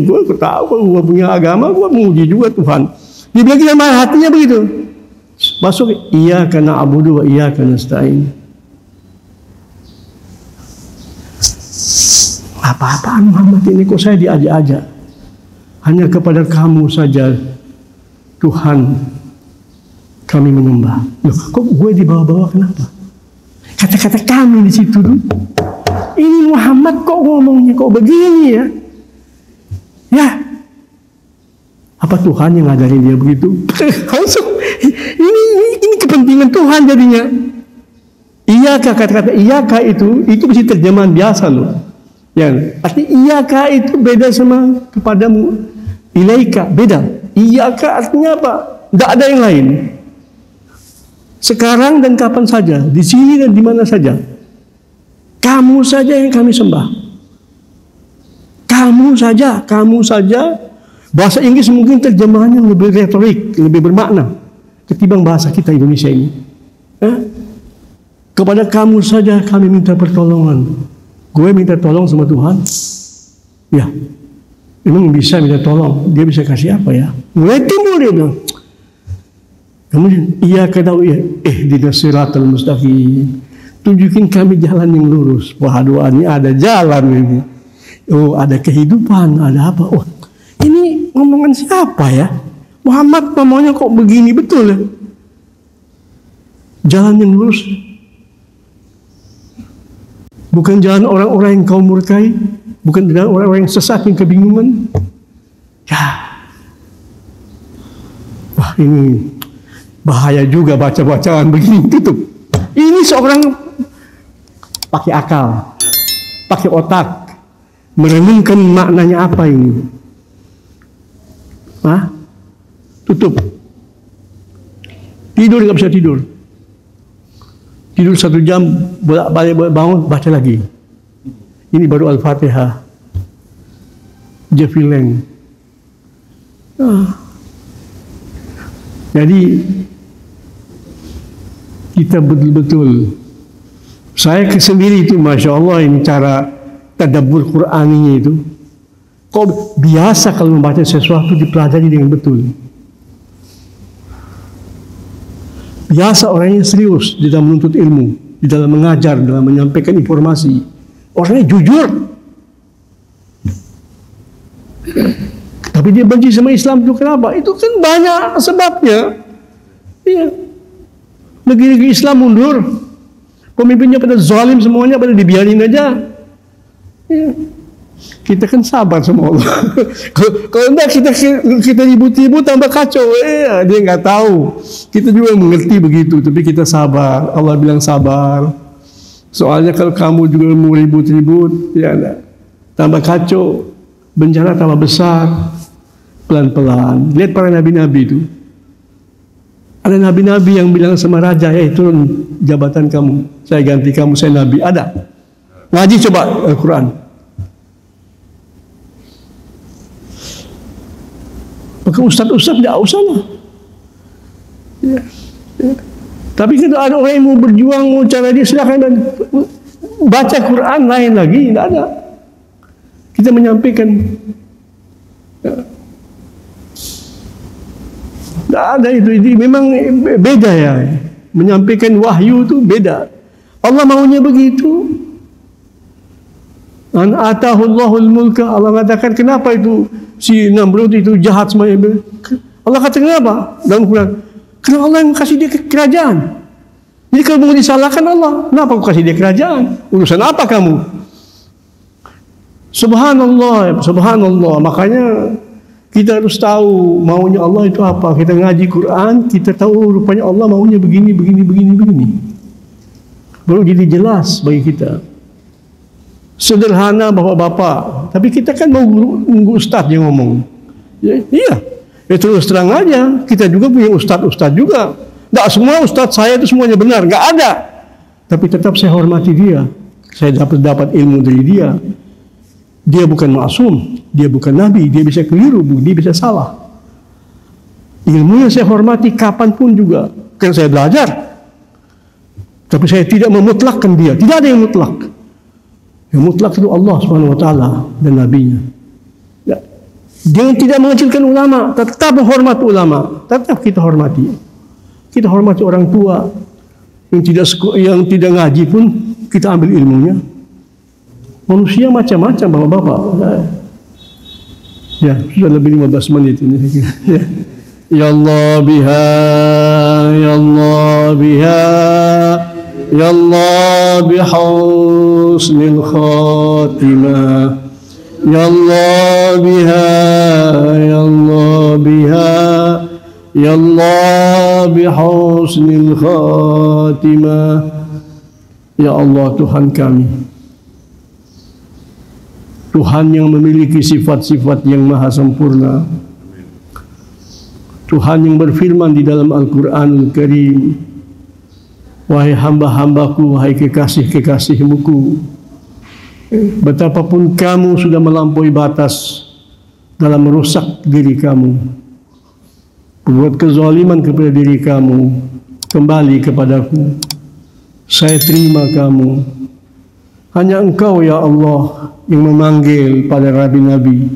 Gue tahu kalau gue punya agama, gue memuji juga Tuhan. Dia bilang kita hatinya begitu. Masuk iyyaka na'budu wa iyyaka nasta'in. Apa-apaan Muhammad ini kok saya diajak-ajak. Hanya kepada kamu saja Tuhan kami menyembah. Loh, kok gue dibawa-bawa kenapa? Kata-kata kami di situ dulu. Ini Muhammad kok ngomongnya kok begini ya? Ya. Apa Tuhan yang ngajarin dia begitu? ini kepentingan Tuhan jadinya. Iyaka, kata-kata iyaka itu mesti terjemahan biasa loh. Ya, arti iyaka itu beda sama kepadamu. Ilaika beda. Iyaka artinya apa? Tidak ada yang lain. Sekarang dan kapan saja, di sini dan di mana saja. Kamu saja yang kami sembah. Kamu saja. Bahasa Inggris mungkin terjemahannya lebih retorik, lebih bermakna ketimbang bahasa kita Indonesia ini. Kepada kamu saja kami minta pertolongan. Gue minta tolong sama Tuhan. Ya, memang bisa minta tolong. Dia bisa kasih apa ya? Mulai timbul dia bilang. Kemudian, iya kata ihdinas siratal mustaqim. Tunjukin kami jalan yang lurus. Wah, doanya ada jalan ini. Oh, ada kehidupan, ada apa? Oh, ini ngomongan siapa ya? Muhammad ngomongnya kok begini betul ya? Jalan yang lurus. Bukan jalan orang-orang yang kau murkai, bukan jalan orang-orang yang sesat yang kebingungan. Ya, wah ini bahaya juga baca-bacaan begini tutup. Ini seorang pakai akal, pakai otak, merenungkan maknanya apa ini. Tutup. Tidur nggak bisa tidur. Tidur 1 jam, bolak-balik bangun, baca lagi. Ini baru Al-Fatihah. Jefileng. Jadi kita betul-betul, saya sendiri itu Masya Allah ini cara tadabbur Qur'aninya itu, kok biasa kalau membaca sesuatu dipelajari dengan betul. Biasa orangnya serius di dalam menuntut ilmu, di dalam mengajar, dalam menyampaikan informasi. Orangnya jujur. Tapi dia benci sama Islam itu kenapa? Itu kan banyak sebabnya. Iya. Negeri-negeri Islam mundur. Pemimpinnya pada zalim semuanya, pada dibiarin aja. Iya. Kita kan sabar sama Allah. Kalau enggak kita ribut-ribut tambah kacau. Dia nggak tahu. Kita juga mengerti begitu, tapi kita sabar. Allah bilang sabar. Soalnya kalau kamu juga mau ribut-ribut, ya tambah kacau, bencana tambah besar. Pelan-pelan. Lihat para nabi-nabi itu. Ada nabi-nabi yang bilang sama raja, turun jabatan kamu, saya ganti kamu, saya nabi. Ada. Ngaji coba Al-Quran. Maka ustaz-ustaz tidak usah lah. Ya. Tapi kalau ada orang yang mau berjuang, mau cara dia, silakan baca Quran lain lagi, tidak ada. Kita menyampaikan. Tidak ada itu memang beda ya. Menyampaikan wahyu itu beda. Allah maunya begitu. An atahullahul mulka. Allah mengatakan kenapa itu si Namrud itu jahat semuanya. Allah kata kenapa? Dalam Quran. Karena Allah yang kasih dia kerajaan. Jadi kalau mau disalahkan Allah, kenapa kau kasih dia kerajaan? Urusan apa kamu? Subhanallah, subhanallah. Makanya kita harus tahu maunya Allah itu apa. Kita ngaji Quran, kita tahu rupanya Allah maunya begini, begini, begini, begini. Baru jadi jelas bagi kita. Sederhana bapak-bapak, tapi kita kan mau nunggu ustaz yang ngomong. Ya, iya, terus terang aja. Kita juga punya ustaz-ustaz juga. Tidak semua ustaz saya itu semuanya benar, nggak ada. Tapi tetap saya hormati dia. Saya dapat ilmu dari dia. Dia bukan maksum, dia bukan nabi, dia bisa keliru, dia bisa salah. Ilmunya saya hormati kapanpun juga, karena saya belajar. Tapi saya tidak memutlakkan dia, tidak ada yang mutlak. Yang mutlak itu Allah Subhanahu wa taala dan nabinya. Ya. Dia tidak mengecilkan ulama, tetap menghormati ulama, tetap kita hormati. Kita hormati orang tua yang tidak ngaji pun kita ambil ilmunya. Manusia macam-macam bapak-bapak. Ya, sudah lebih 15 menit ini. Ya. Ya Allah biha, ya Allah biha, ya Allah bihusnil khatimah. Ya Allah biha, ya Allah biha, ya Allah bihusnil khatimah. Ya Allah Tuhan kami, Tuhan yang memiliki sifat-sifat yang maha sempurna, Tuhan yang berfirman di dalam Al-Quranul Karim, wahai hamba-hambaku, wahai kekasih-kekasihmuku, betapapun kamu sudah melampaui batas dalam merusak diri kamu, berbuat kezaliman kepada diri kamu, kembali kepadaku, saya terima kamu. Hanya Engkau ya Allah yang memanggil para nabi-nabi,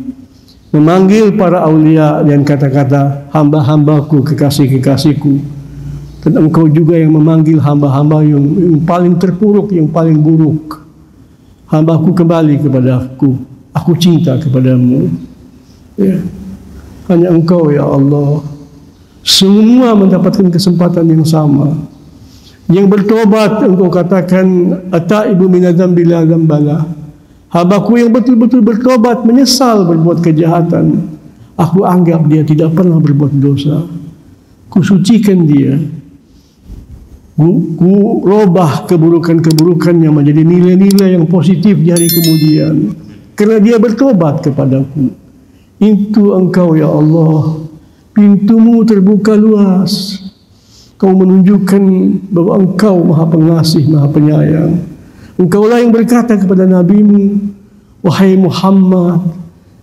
memanggil para aulia dan kata-kata hamba-hambaku, kekasih-kekasihku. Dan Engkau juga yang memanggil hamba-hamba yang paling terpuruk, yang paling buruk. Hambaku kembali kepadaku, aku cinta kepadamu. Ya. Hanya Engkau ya Allah. Semua mendapatkan kesempatan yang sama. Yang bertobat Engkau katakan ataibu minadzambi la dzambala. Hambaku yang betul-betul bertobat, menyesal berbuat kejahatan, aku anggap dia tidak pernah berbuat dosa. Kusucikan dia. Ku robah keburukan-keburukannya menjadi nilai-nilai yang positif di hari kemudian. Karena dia bertobat kepadaku. Itu Engkau ya Allah. Pintumu terbuka luas. Kau menunjukkan bahwa Engkau Maha Pengasih, Maha Penyayang. Engkaulah yang berkata kepada nabimu, wahai Muhammad,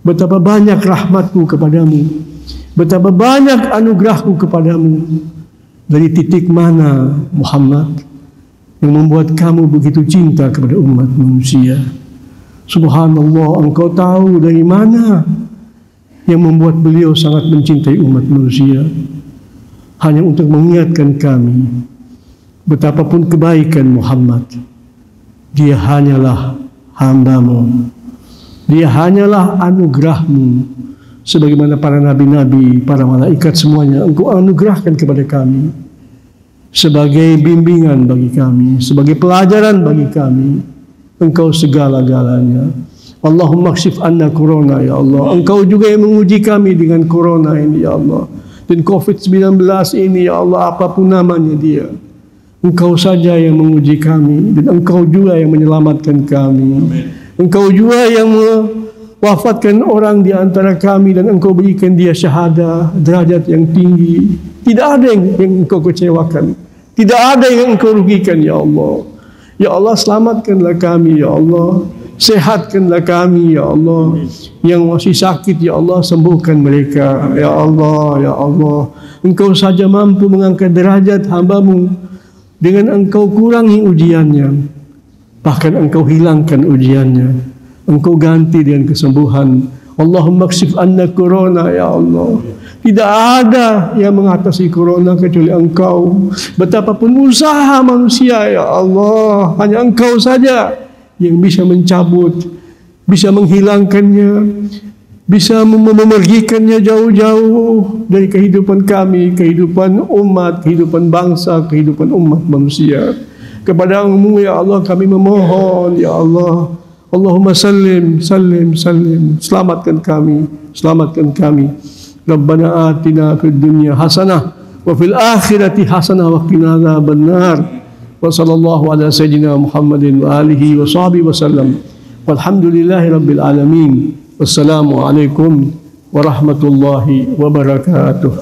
betapa banyak rahmatku kepadamu, betapa banyak anugerahku kepadamu. Dari titik mana, Muhammad, yang membuat kamu begitu cinta kepada umat manusia? Subhanallah, engkau tahu dari mana yang membuat beliau sangat mencintai umat manusia. Hanya untuk mengingatkan kami, betapapun kebaikan Muhammad, dia hanyalah hambamu, dia hanyalah anugerahmu. Sebagaimana para nabi-nabi, para malaikat semuanya engkau anugerahkan kepada kami sebagai bimbingan bagi kami, sebagai pelajaran bagi kami. Engkau segala-galanya. Allahumma kshif anna corona, ya Allah. Engkau juga yang menguji kami dengan corona ini, ya Allah. Dan COVID-19 ini, ya Allah, apapun namanya dia, engkau saja yang menguji kami, dan engkau juga yang menyelamatkan kami. Engkau juga yang wafatkan orang di antara kami, dan engkau berikan dia syahadah, derajat yang tinggi. Tidak ada yang engkau kecewakan, tidak ada yang engkau rugikan, ya Allah. Ya Allah, selamatkanlah kami, ya Allah. Sehatkanlah kami, ya Allah. Yang masih sakit, ya Allah, sembuhkan mereka, ya Allah, ya Allah. Engkau saja mampu mengangkat derajat hambamu. Dengan engkau kurangi ujiannya, bahkan engkau hilangkan ujiannya, engkau ganti dengan kesembuhan. Allahumma kshif anna corona, ya Allah. Tidak ada yang mengatasi corona kecuali engkau. Betapapun usaha manusia, ya Allah, hanya engkau saja yang bisa mencabut, bisa menghilangkannya, bisa memergikannya jauh-jauh dari kehidupan kami, kehidupan umat, kehidupan bangsa, kehidupan umat manusia. Kepada-Mu, ya Allah, kami memohon, ya Allah. Allahumma sallim, sallim, sallim. Selamatkan kami, selamatkan kami. Rabbana atina fid dunya hasanah wa fil akhirati hasanah wa qina adzabannar. Wa sallallahu ala sayyidina Muhammadin wa alihi wa sahbihi wa sallam. Walhamdulillahi rabbil alamin. Wassalamu alaikum warahmatullahi wabarakatuh.